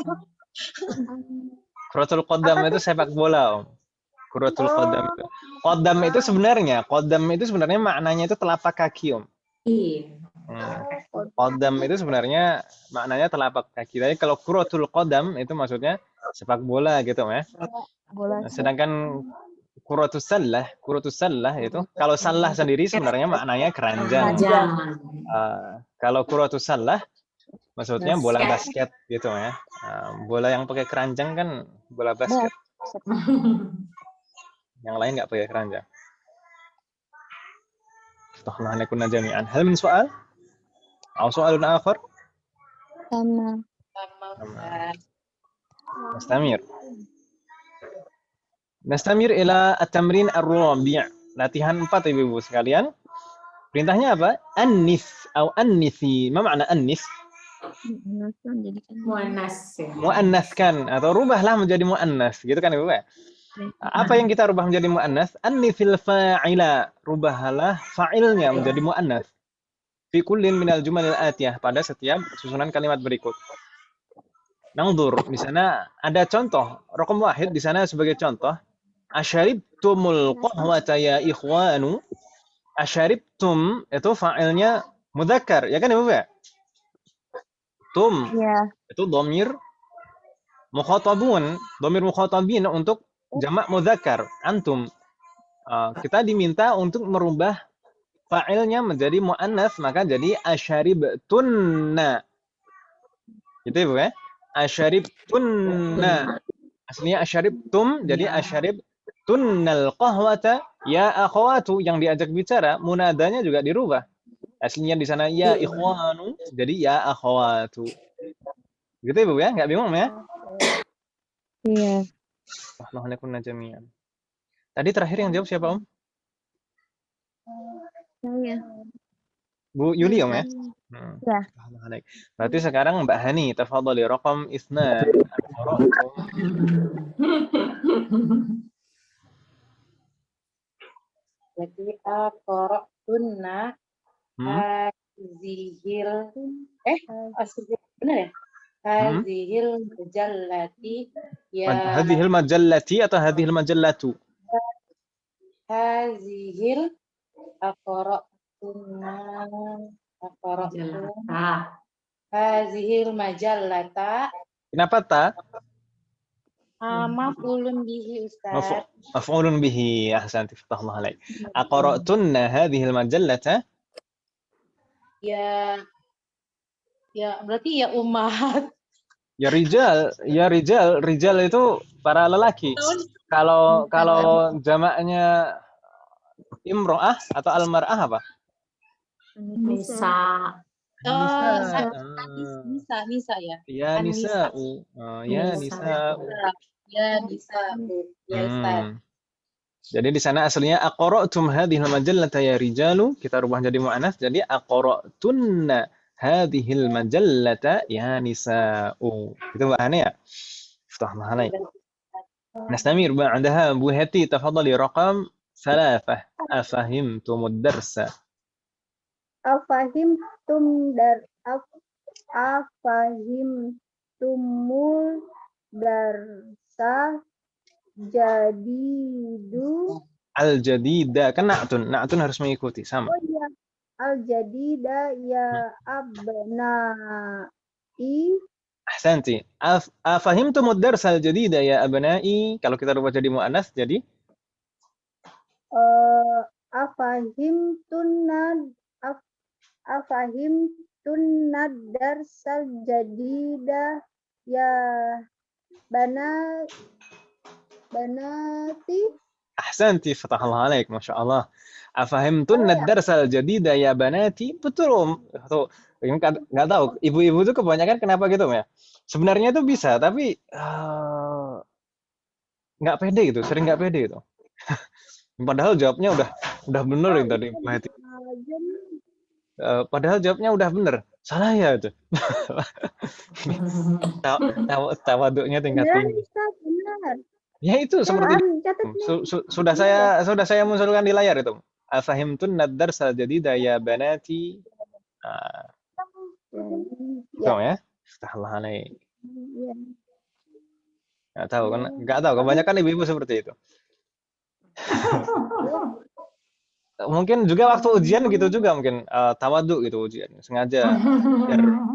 Kuratul qadam itu sepak bola Om. Kuratul qadam itu. Qadam itu sebenarnya maknanya itu telapak kaki Om. Iya. Qadam itu sebenarnya maknanya telapak kaki. Tapi kalau kuratul qadam itu maksudnya sepak bola gitu ya. Bola Sedangkan kuratus sallah itu kalau sallah sendiri sebenarnya maknanya keranjang. Jangan. Kalau kuratus sallah maksudnya bola basket gitu ya. Bola yang pakai keranjang kan bola basket. Yang lain nggak pakai keranjang. Astaghfirullah kunna jami'an. Hal min soal? Atau soalun akhar? sama Sama, Ustaz. Nastamir ila at-tamrin ar-rabi'. Latihan 4 Ibu-ibu sekalian. Perintahnya apa? Annis atau annisi. Apa makna annis? menaskan jadikan Muannas ya. Muannaskan atau rubahlah menjadi muannas. Gitu kan Ibu ya? Apa yang kita rubah menjadi muannas? Annisil fa'ila. Rubahlah fa'ilnya menjadi muannas. Fi kullin minal jumalil atiyah, pada setiap susunan kalimat berikut. Nangdur, di sana ada contoh. Raqam wahid di sana sebagai contoh. Asyaribtumul qahwata ya ikhwanu. Asyaribtum itu fa'ilnya mudzakkar, ya kan Ibu ya? Tum ya itu dhamir mukhatabun, dhamir mukhatabin untuk jamak mudzakkar, antum. Kita diminta untuk merubah fa'ilnya menjadi muannas, maka jadi asyaribtunna. Gitu Ibu ya? Asyaribtunna. Aslinya asyaribtum, jadi asyaribtunnal qahwata ya akhawatu, yang diajak bicara munadanya juga dirubah. Aslinya di sana ya ikhwanu, jadi ya akhawatu. Gitu Ibu ya? Enggak bingung ya? iya Waalaikumsalam jami'an. Tadi terakhir yang jawab siapa Om? saya Bu Yuli Om ya? Ya. Berarti sekarang Mbak Hani, tafadhali raqam 2. Jadi aqra'tunna hazihil benar ya? Hazihil mujallati ya Hadhil majallati atau hadhil majallatu? hazihil aqra'tunna hazihil majallata. Kenapa ta? Maf'ulun bihi Ustaz. Maf'ulun bihi. Ahsanti, fatahullah alaik. Aqra'tunna hadhil majallata? Ya berarti ya ummahat. Ya rijal itu para lelaki. Kalau jamaknya imro'ah atau almar'ah apa? Nisa. Nisa ya. Ya nisa'u. Ya nisa'u. Ya nisa'u. Ya Ustaz. Jadi di sana aslinya aqra'tum hadhil majallata ya rijalu, kita rubah jadi muannats jadi aqra'tunna hadhil majallata ya nisa'u. Itu Mbak Hani ya? Aftahullah alaik. نستمر بعدها أبو هاتي تفضلي رقم 3 أفهمتم الدرس Afahimtum dar afahimtumul darsa jadidu. الجديدة kan na'tun harus mengikuti sama. Oh iya, al-jadida ya abnai. Ahsanti. Afahimtum ad-dars al-jadida ya abnai. Kalau kita rubah jadi muannas jadi Afahimtunna darsal jadida ya banati. Ahsanti, fatahallah alaik, Masya Allah. Afahimtunna ad-dars al-jadida ya banati. Betul. Tuh, nggak tahu. Ibu-ibu itu kebanyakan kenapa gitu ya? Sebenarnya itu bisa, tapi nggak pede gitu, sering nggak pede gitu. Padahal jawabnya udah bener yang tadi Mbak Heti. Padahal jawabnya udah bener. Salah ya itu. Tawaduknya tingkat tinggi. Benar. Ya itu seperti sudah saya munculkan di layar itu. Afahimtun nadar sajadida ya banati. Tahu ya? Astagfirullah alaik. Nggak tahu kebanyakan ibu-ibu seperti itu. Mungkin juga waktu ujian gitu juga mungkin tawaduk gitu ujian sengaja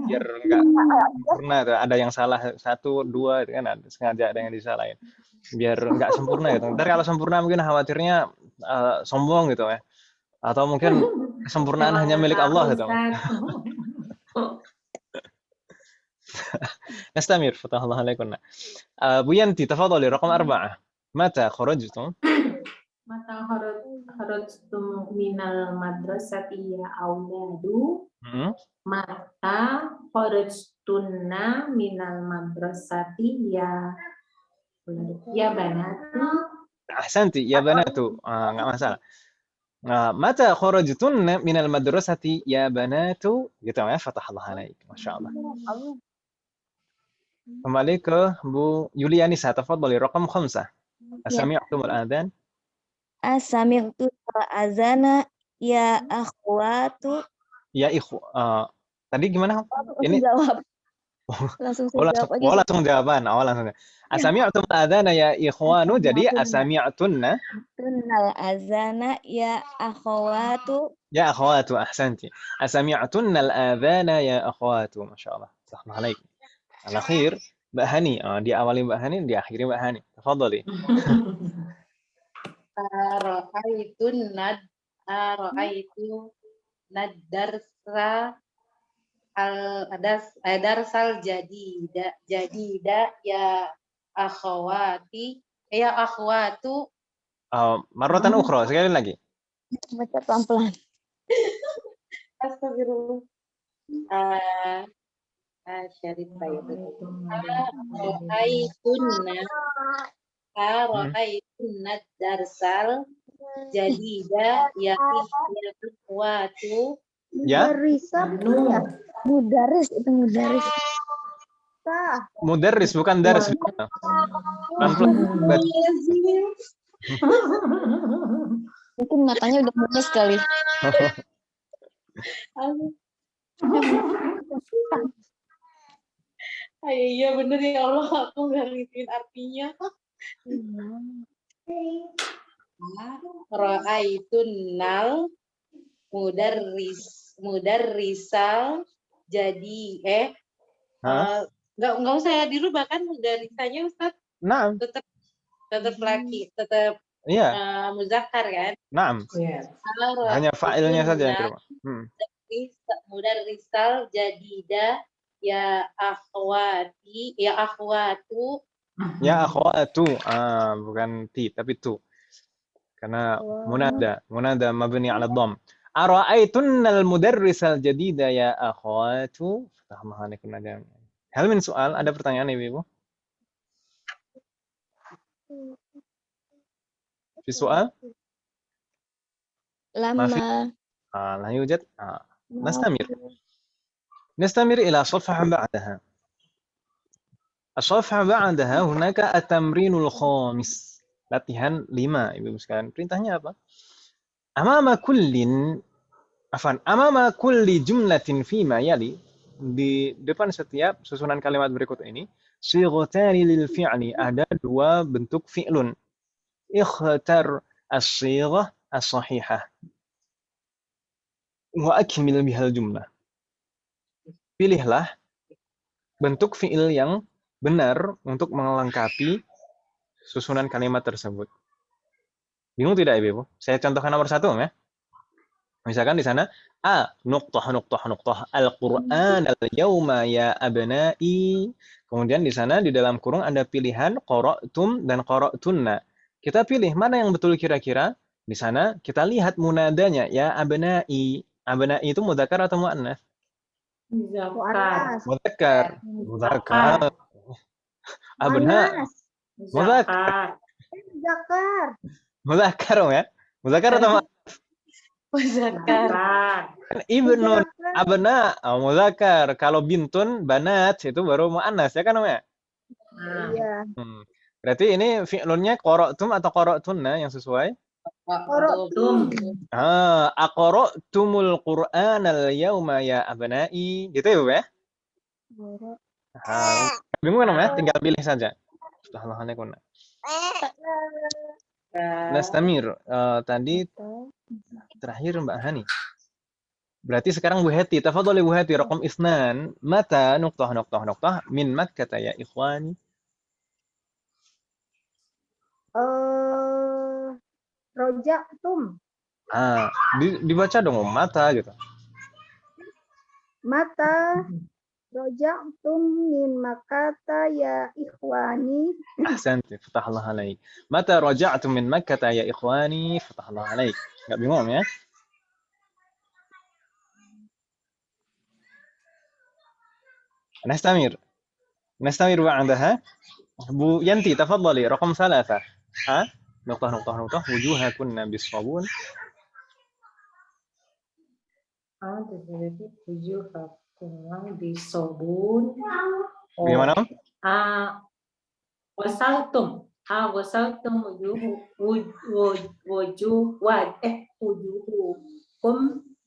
biar nggak sempurna, ada yang salah 1, 2 kan sengaja ada yang disalahin biar nggak sempurna gitu. Ntar kalau sempurna mungkin khawatirnya sombong gitu ya, atau mungkin kesempurnaan hanya milik Allah gitu. Nastamir, fatahallahu alaikum. Bu Yanti, tafadhali raqam 4. Mata kharajtum? Mata kharajtum minal madrasati ya auladu. Mata kharajtunna minal madrasati ya banatu. Ahsanti, ya banatu. Nggak masalah. Mata kharajtunna minal madrasati ya banatu? Gitu ya, fatahallahu alaik. Masya Allah. Kembali ke Bu Yulianisa, tafadhali raqam 5. Asami'tumul adzan? Asami'tu azana ya akhwatu. Ya tadi gimana? Ini jawab. Langsung jawab aja. Langsung jawaban. Langsung. Asami'tumul adzana ya ikhwanu, jadi asami'tunna. Tunnal azana ya akhwatu. Ya akhwatu, ahsanti. Asami'tunnal adzana ya akhwatu. Masya Allah. Assalamualaikum. Al-akhir Mbak Hani. Diawali Mbak Hani, diakhiri Mbak Hani. Tafadhali. Ra'aitu nadarsa darsal jadida ya akhwati ya akhwatu. Marratan ukhra, sekali lagi. Baca pelan-pelan. Astagfirullah. Syarif saya Ra'aitunna darsal jadida ya akhwatu. Mudaris itu mudaris. Mudaris bukan daris. Mungkin matanya udah mulus sekali. Iya bener ya Allah, aku nggak ngertiin artinya. Ra'aitunnal mudarrisal jadi nggak usah ya dirubah kan mudarrisanya Ustaz? Nah. Tetap laki, tetap muzakkar kan? Naam. Hanya fa'ilnya saja yang dirubah. Mudarrisal jadida ya akhwati ya akhwatu. Ya akhwatu, bukan ti tapi tu. Karena munada mabni 'ala dhamm. Ara'aitunnal mudarrisal jadida ya akhwatu? Hal min soal, ada pertanyaan Ibu? Fi soal? Lama. La yujad. Nastamir. نستمر إلى صفحة بعدها. الصفحة بعدها هناك التمرين الخامس. Latihan 5, Ibu sekalian. Perintahnya apa? Amama kulli jumlatin fima yali. Di depan setiap susunan kalimat berikut ini, sighatani lil fi'li, ada dua bentuk fi'lun. Ikhtar as-sighah as-sahihah. Wa akmil bihal jumlah. Pilihlah bentuk fi'il yang benar untuk melengkapi susunan kalimat tersebut. Bingung tidak, Ibu? Saya contohkan nomor 1 ya. Misalkan di sana nuqtah al-Qur'an al-yawma ya abna'i. Kemudian di sana di dalam kurung ada pilihan qara'tum dan qara'tunna. Kita pilih mana yang betul kira-kira. Di sana kita lihat munadanya ya abna'i. Abna'i itu mudzakkar atau muannats? Muzakkar. Mudzakkar. Mudzakkar. Abna. Muzakkar. Zakar. Mudzakkar ya. Mudzakkar atau muannats? Muzakkar. Ibnun abna mudzakkar. Kalau bintun banat itu baru muannats ya kan Om ya? Iya. Berarti ini fi'lunnya qara'tum atau qara'tunna yang sesuai? Qara'tum. Aqra'tumul Qur'anal yawma ya abna'i. Gitu ya, Bu ya? Bingung kan Om ya? Tinggal pilih saja. Subhanallah. Nastamir. Tadi terakhir Mbak Hani. Berarti sekarang Bu Heti. Tafadhali Bu Heti, raqam isnan. Mata nuqtah min Makkah ya ikhwani. Rojaktum. Dibaca dong mata gitu. Mata rojaktum min Makkah ya ikhwani. Ahsanti, fatahallah alaik. Mata raja'tum min Makkah ya ikhwani, fatahallah alaik. Enggak bingung ya? نستمر بعدها. Bu Yanti, tafadhali, raqam 3. نقطة وجوهكن بالصابون. Wujuhakum bisobun. Bagaimana? Wasaltum wujuhukum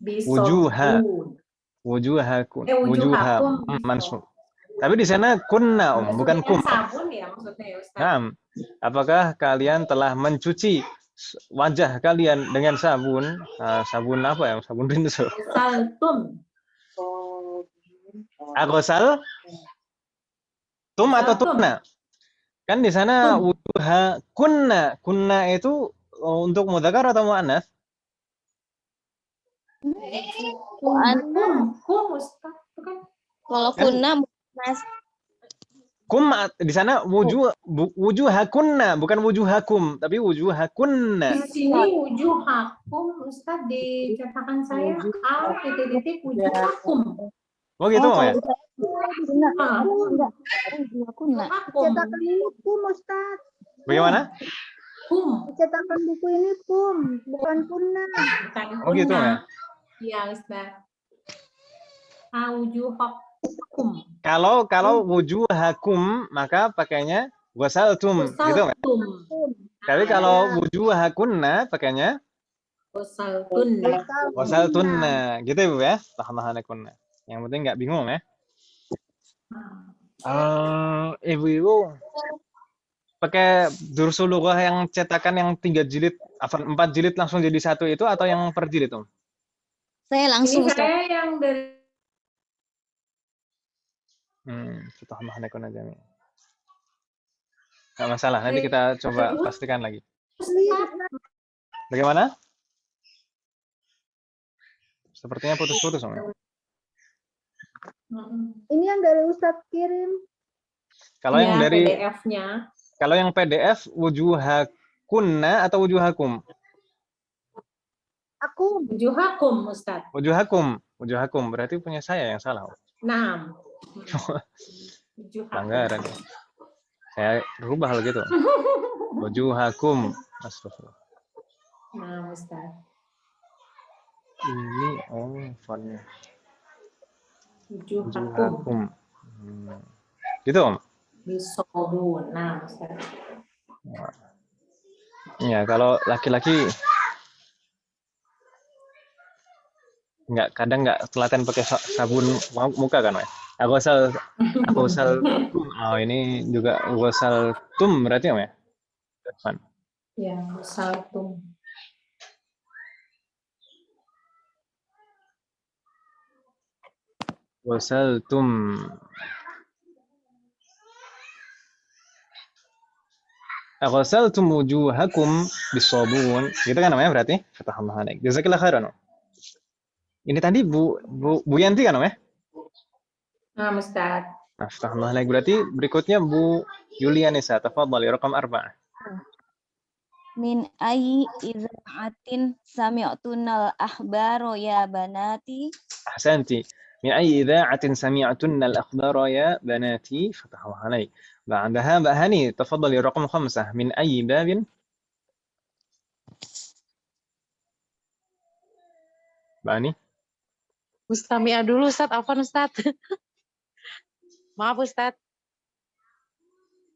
bisobun. Wujuhakum mansub. Tapi di sana kunna bukan kum. Sabun ya maksudnya ya Ustaz. Nah, apakah kalian telah mencuci wajah kalian dengan sabun? Sabun apa ya? Sabun rinso. Saltum. Agosal? Tum atau tunna? Kan di sana wujuha kunna. Kunna itu untuk mudzakkar atau muannats? Kum Ustaz. Kalau kunna mas. Kum di sana wujuhakunna, bukan wujuhakum, tapi wujuhakunna. Di sini wujuhakum Ustaz dikatakan saya titik wujuhakum. Oh gitu ya? Kunna. Cetakan ini kum, Ustaz. Bagaimana? Kum. Cetakan buku ini kum, bukan kunna. Oh gitu ya? Iya Ustaz. Wujuhakum. Kalau wujuhakum maka pakainya wasaltum, gitu nggak? Tapi kalau wujuhakunna pakainya wasaltunna, gitu ya Bu ya? Tahmahanakunna. Yang penting nggak bingung ya. Ibu-ibu pakai Dursul Lughah yang cetakan yang 3 jilid, 4 jilid langsung jadi 1 itu atau yang per jilid Om? Saya langsung Ustaz. Saya yang dari Nggak masalah, nanti kita coba pastikan lagi. Bagaimana? Sepertinya putus-putus Om. Ini yang dari Ustadz kirim. Kalau yang dari PDF-nya. Kalau yang PDF wujuhakunna atau wujuhakum? Aku Wujuhakum Ustaz. Wujuhakum berarti punya saya yang salah. Nah. Pelanggaran. Saya rubah hal gitu. Wujuhakum. Astagfirullah. Nah, Ustaz. Ini fontnya. Wujuhakum wujuhakum. Gitu Om? bisobun. Nah, Ustaz. Ya, kalau laki-laki kadang nggak telaten pakai sabun muka kan, Mas? Aku sal oh ini juga gosal tum berarti Om ya? Depan. Ya, saltum. Gosal tum. Ghasaltum wujuhakum bisabun. Gitu kan namanya berarti? Fatahullah alaik. Jazakallahu khairan. Ini tadi Bu Yanti kan namanya? Nah, Ustaz. Nah, fatahullah alaik. Berarti berikutnya Bu Yulianisa. Tafadhali raqam 4. Min ayyi idza'atin sami'tunal ahbaro ya banati. Ahsanti. Min ayyi idha'atin sami'tunna al-akhbara ya banati. Fatahullah alaik. بعدها بقى هاني تفضلي رقم 5 من أي باب بقى هاني Mustami'ah dulu Ustaz, Afwan Ustaz. Maaf Ustaz.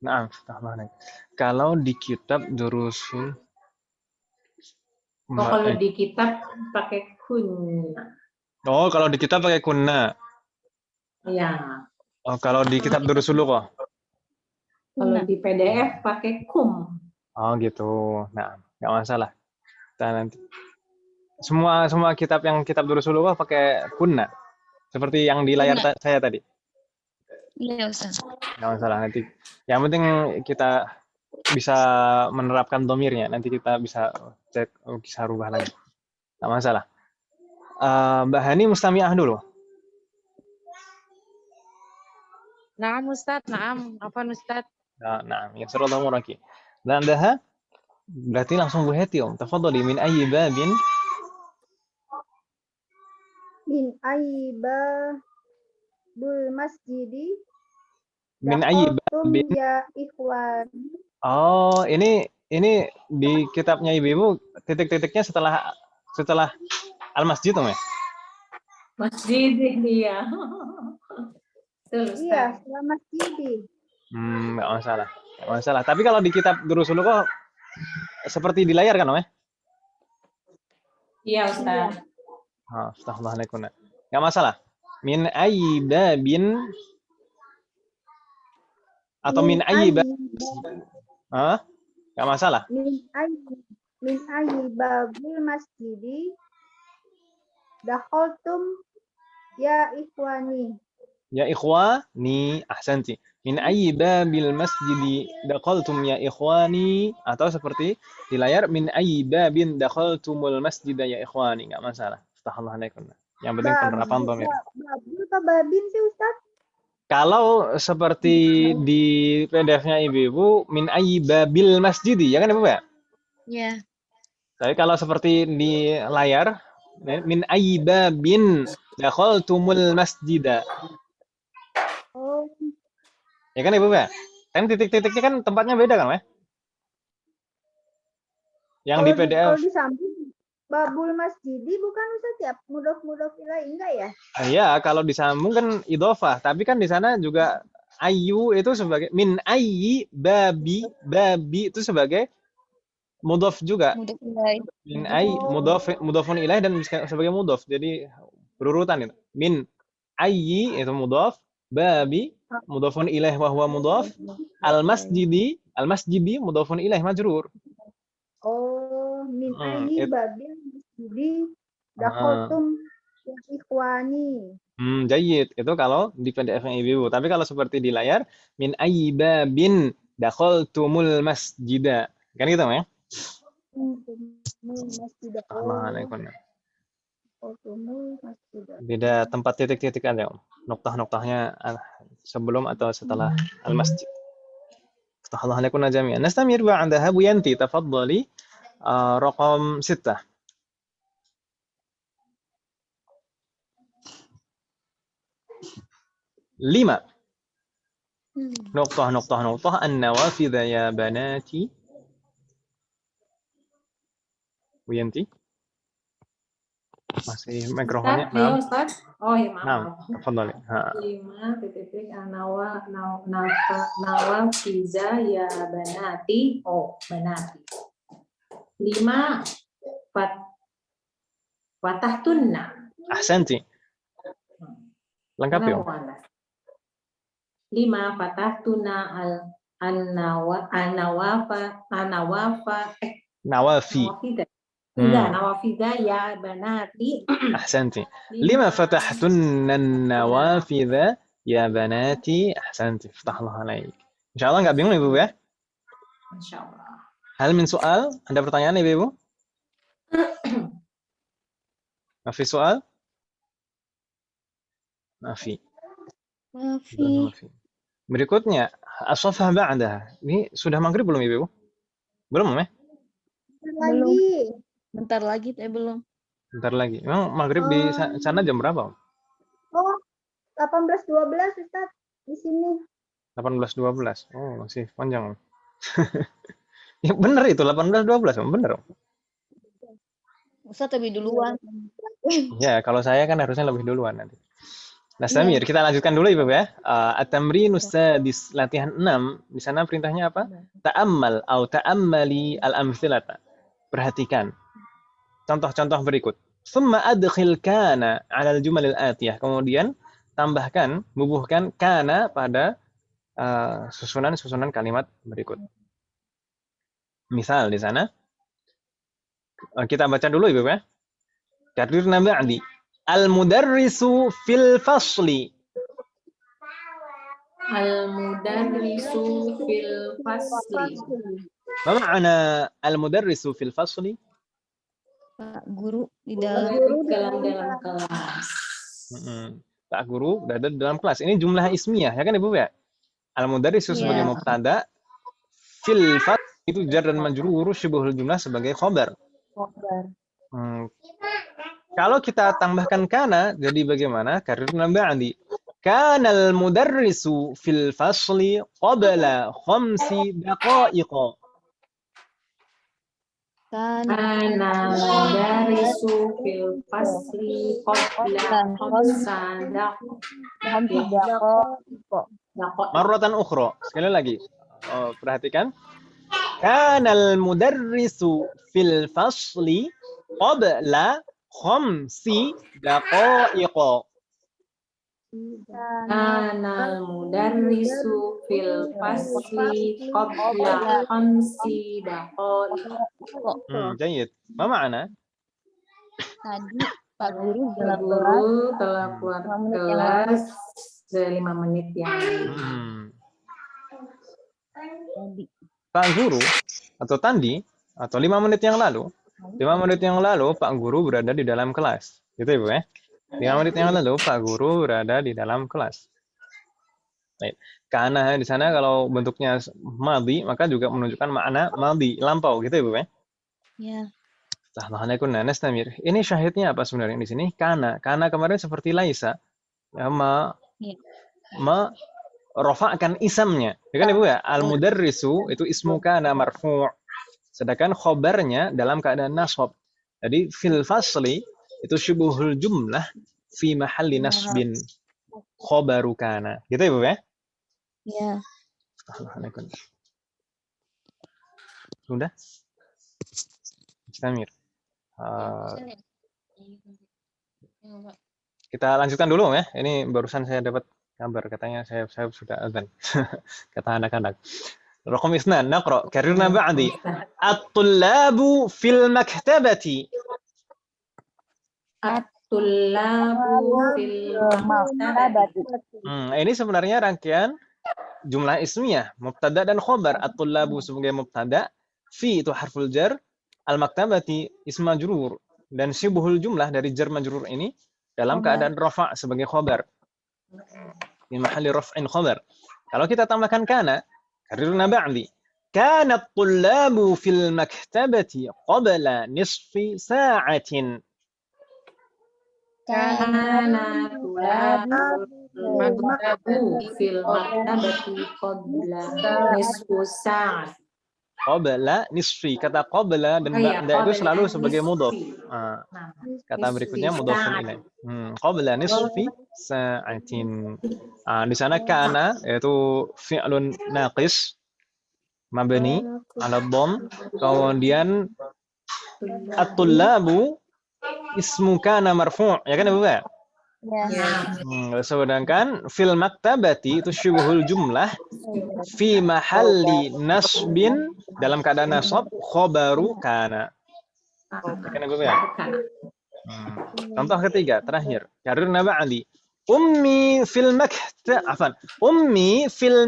Nah, kalau di kitab Durusul Kalau di kitab pakai kunna. Oh, kalau di kitab pakai kunna. Ya. Oh, kalau di kitab Durusul kok. Kalau di PDF pakai kum. Oh, gitu. Nah, nggak masalah. Kita nanti semua kitab yang kitab Durusul kok pakai kunna. Seperti yang di layar saya tadi. Iya, Ustaz. Nggak masalah nanti. Yang penting kita bisa menerapkan domirnya. Nanti kita bisa cek, bisa rubah lagi. Nggak masalah. Mbak Hani mustami'ah dulu. Naam Ustaz, naam. Afwan Ustaz. Nah, ya sallallahu alaihi. Dan dah berarti langsung Bu Heti Om. Tafadhali min ayyi babin? Min ayyi babul masjidi Min ayyi dakhaltum babin? ya ikhwan. Oh, ini di kitabnya Ibu titik-titiknya setelah Al-Masjid Om ya? Masjid dia. Iya, setelah masjidi. Nggak masalah. Nggak masalah. Tapi kalau di kitab Durusul kok seperti di layar kan Om ya? Iya, Ustaz. Astagfirullahaladzim. Nggak masalah. Min ayyi babin atau min ayyi babin? Nggak masalah. Min ayyi babul masjidi dakhaltum ya ikhwani. Ya ikhwani, ahsanti. Min ayyi babil masjidi dakhaltum ya ikhwani, atau seperti di layar min ayyi babin dakhaltumul masjida ya ikhwani, enggak masalah. Astagfirullahaladzim. Yang penting penerapan dhamir. Babul atau babin sih Ustaz? Kalau seperti di PDF-nya Ibu, min ayyi babil masjidi, ya kan Ibu ya? Iya. Tapi kalau seperti di layar, min ayyi babin dakhaltumul masjida. Oh. Ya kan Ibu ya? Kan titik-titiknya kan tempatnya beda kan, ya? Yang di PDF. Kalau disambung babul masjidi bukan Ustaz ya? Mudhof ilaih enggak ya? Iya, kalau disambung kan idhofah, tapi kan di sana juga ayu itu sebagai min ayyi babi itu sebagai mudhof juga. Min ayyi mudhofun ilaih dan sebagai mudhof. Jadi berurutan itu. Min ayyi itu mudhof, babi mudhofun ilaih wa huwa mudhof, al masjidi mudhofun ilaih majrur. Oh, min ayyi babil masjidi dakhaltum ya ikhwani. Jayyid. Itu kalau di PDF-nya Ibu. Tapi kalau seperti di layar, min ayyi babin dakhaltumul masjida. Kan gitu, ya? Beda tempat titik-titik aja, Om. Noktah-noktahnya sebelum atau setelah al-masjid. Astaghfirullah alaikum jami'an. Nastamir ba'daha Bu Yanti, tafadhali raqam 6. Lima. Noktah an-nawafidh ya banati. Bu Yanti. Masih Ustaz, mikrofonnya. ayo Naam. Ustaz. Oh ya maaf. Naam. maaf. Tafadhali. Ha. 5 titik nawa fiza ya banati. Oh, banati. 5 fatahtunna. Ahsanti. Lengkap ya? 5 fatahtunna nawafa Nawafi. nawafida ya banati. أحسنتي. لما فتحتن النوافذ يا بناتي. أحسنتي. فتح الله عليك. إن شاء الله nggak bingung Ibu ya? Insyaallah. Hal min soal? Ada pertanyaan Ibu? Mafi soal? Mafi. Berikutnya, as-safhah ba'daha. Ini sudah maghrib belum Ibu? Belum ya? Lagi. Bentar lagi belum. Bentar lagi. Memang maghrib di sana jam berapa? Oh, 18.12 Ustaz di sini. 18.12. Oh, masih panjang. Ya benar itu 18.12, benar. Ustaz lebih duluan. Ya, kalau saya kan harusnya lebih duluan nanti. Nah, Samir, kita lanjutkan dulu Ibu ya. At-tamrinus sadis, latihan 6. Di sana perintahnya apa? Ta'ammal atau ta'ammali al-amthilata. Perhatikan contoh-contoh berikut. Summa adkhil kana 'ala al-jumal al-atiyah. Kemudian tambahkan, bubuhkan kana pada susunan-susunan kalimat berikut. Misal di sana kita baca dulu Ibu ya. Karirna ba'di. Al-mudarrisu fil fasli. Al-mudarrisu fil fasli. Ma ma'ana al-mudarrisu fil fasli? Pak Guru di dalam dalam kelas. Pak Guru berada di dalam kelas. Ini jumlah ismiyah ya kan Ibu ya? Al-mudarrisu sebagai mubtada, fil fasli itu jar dan majrur, syibhul jumlah sebagai khabar. Kalau kita tambahkan kana, jadi bagaimana? Karirna ba'di. Kanal mudarrisu fil fasli qabla 5 daqa'iq. Kanal mudarrisu fil fasli qabla 5 daqa'iq. Marratan ukhra. Sekali lagi. Perhatikan. Kanal mudarrisu fil fasli qabla 5 daqa'iq. Kanal mudarrisu fil fasli qabla 5 daqa'iq. Jayid. Ma ma'ana? tadi Pak Guru telah keluar kelas 5 menit yang tadi. Pak Guru atau Tandi atau 5 menit yang lalu. 5 menit yang lalu Pak Guru berada di dalam kelas. Gitu Ibu ya. 5 menit yang lalu Pak Guru berada di dalam kelas. Baik. Karena di sana kalau bentuknya madhi maka juga menunjukkan makna madhi, lampau gitu Ibu ya. Ya. Tahlanakun nastamir. Ini syahidnya apa sebenarnya di sini? Kana kemarin seperti laisa. Ya, rafa'kan isamnya. Ya kan Ibu ya? Al-mudarrisu itu ismu kana marfu'. Sedangkan khobarnya dalam keadaan nasab. Jadi fil fasli itu syubuhul jumlah fi mahalli nasbin. Khobaru kana. Gitu Ibu ya? Ya. Sudah? Istamir. Kita lanjutkan dulu ya. Ini barusan saya dapat kabar katanya saya sudah azan. Kata anak-anak. Raqam 2 naqra karirna ba'di. At-tullabu fil maktabati. At-tullabu fil maktabati. Ini sebenarnya rangkaian jumlah ismiyah, mubtada dan khobar. At-tullabu sebagai mubtada, fi itu harful jar, al-maktabati ism majrur, dan syibhul jumlah dari jar majrur ini dalam keadaan rafa' sebagai khobar. Di mahalli raf'in khobar. Kalau kita tambahkan kana, karirna ba'di. Kana at-tullabu fil maktabati qabla nisfi sa'atin. Kana at-tullabu fil maktabati qabla nisfi sa'at. qabla nisfi. Kata qabla dan ba'da itu selalu sebagai mudhof. Nah, Kata berikutnya mudhofun ilaih. Qabla nisfi sa'atin. Di sana kana yaitu fi'lun naqis mabni ala dhamm. Kemudian at-tullabu ismu kana marfu', ya kan Ibu ya? Sedangkan fil maktabati itu syubuhul jumlah fi mahalli nasbin dalam keadaan nasab khobaru kana. Ya kan Ibu ya? Contoh ketiga terakhir, karena ba'di ummi fil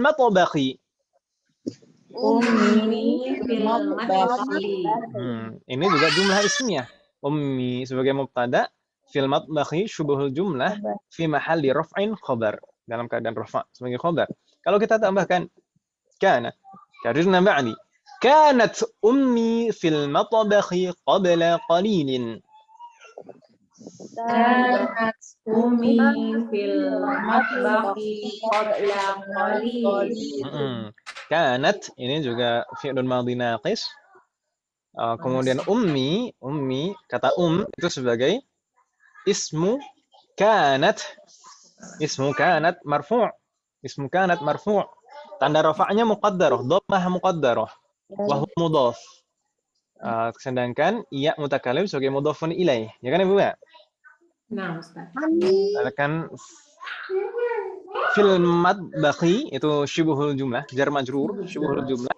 matbakhi. Ini juga jumlah ismiyah. Ummi sebagai mubtada, fil matbakhi syubuhul jumlah fi mahalli raf'in khabar, dalam keadaan rafa' sebagai khabar. Kalau kita tambahkan kana, karena ba'di kanat ummi fil matbakhi qabla qalilin. Kanat ummi fil matbakhi qabla qalil. Kanat ini juga fi'lun madhi naqis. Kemudian ummi kata itu sebagai ismu kanat marfu'. Ismu kanat marfu'. Tanda rafa'nya muqaddarah, dhammah muqaddarah, wa huwa mudhaf. Sedangkan iya mutakallim sebagai mudhafun ilaih. Ya kan Ibu ya? Nah, Ustaz. Kan fil matbakhi itu syubuhul jumlah, jar majrur, syubuhul jumlah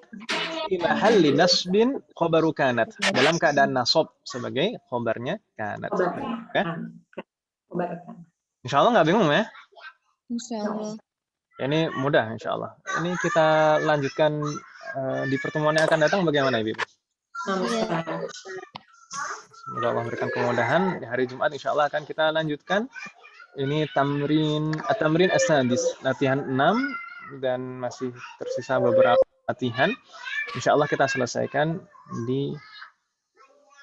fi mahalli nasbin khabaru kanat, dalam keadaan nasab sebagai khabarnya kanat. Oke? Insyaallah nggak bingung ya? Insyaallah. Ini mudah insyaallah. Ini kita lanjutkan di pertemuan yang akan datang bagaimana Ibu? Semoga Allah memberikan kemudahan. Di hari Jumat insyaallah akan kita lanjutkan. Ini tamrin as-sadis, latihan 6 dan masih tersisa beberapa latihan. Insyaallah kita selesaikan di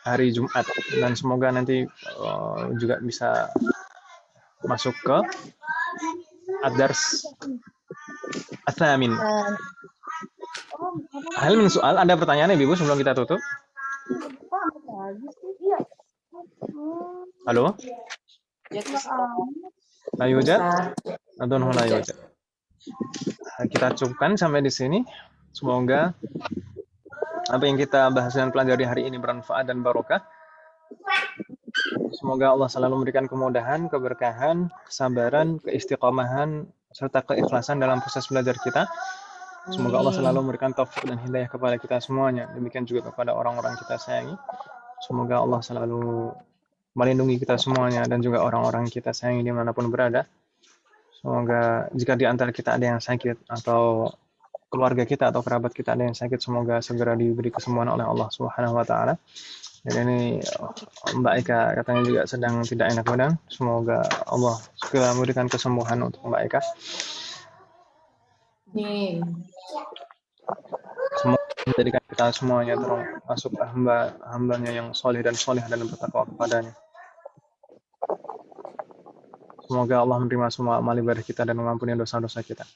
hari Jumat dan semoga nanti juga bisa masuk ke ad-dars ats-tsamin. Hal min soal, ada pertanyaan Ibu sebelum kita tutup? Halo? La yujad? Adunhu la yujad. Kita cukupkan sampai di sini. Semoga apa yang kita bahas dan pelajari hari ini bermanfaat dan barokah. Semoga Allah selalu memberikan kemudahan, keberkahan, kesabaran, keistiqomahan, serta keikhlasan dalam proses belajar kita. Semoga Allah selalu memberikan taufik dan hidayah kepada kita semuanya. Demikian juga kepada orang-orang kita sayangi. Semoga Allah selalu melindungi kita semuanya dan juga orang-orang kita sayangi dimanapun berada. Semoga jika di antara kita ada yang sakit atau keluarga kita atau kerabat kita ada yang sakit, semoga segera diberi kesembuhan oleh Allah Subhanahu wa taala. Dan ini Mbak Eka katanya juga sedang tidak enak badan. Semoga Allah segera memberikan kesembuhan untuk Mbak Eka. Semoga menjadikan kita semuanya termasuk hamba-hambanya yang soleh dan soleh dan bertakwa kepadanya. Semoga Allah menerima semua amal ibadah kita dan mengampuni dosa-dosa kita.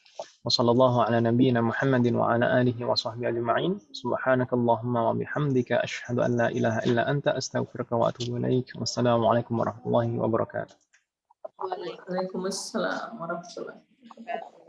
Wassallallahu ala nabiyyina Muhammadin wa ala alihi wa sahbihi ajma'in. Subhanakallahumma wa bihamdika asyhadu an la ilaha illa anta astaghfiruka wa atubu ilaik. Wassalamualaikum warahmatullahi wabarakatuh. Waalaikumsalam warahmatullahi wabarakatuh.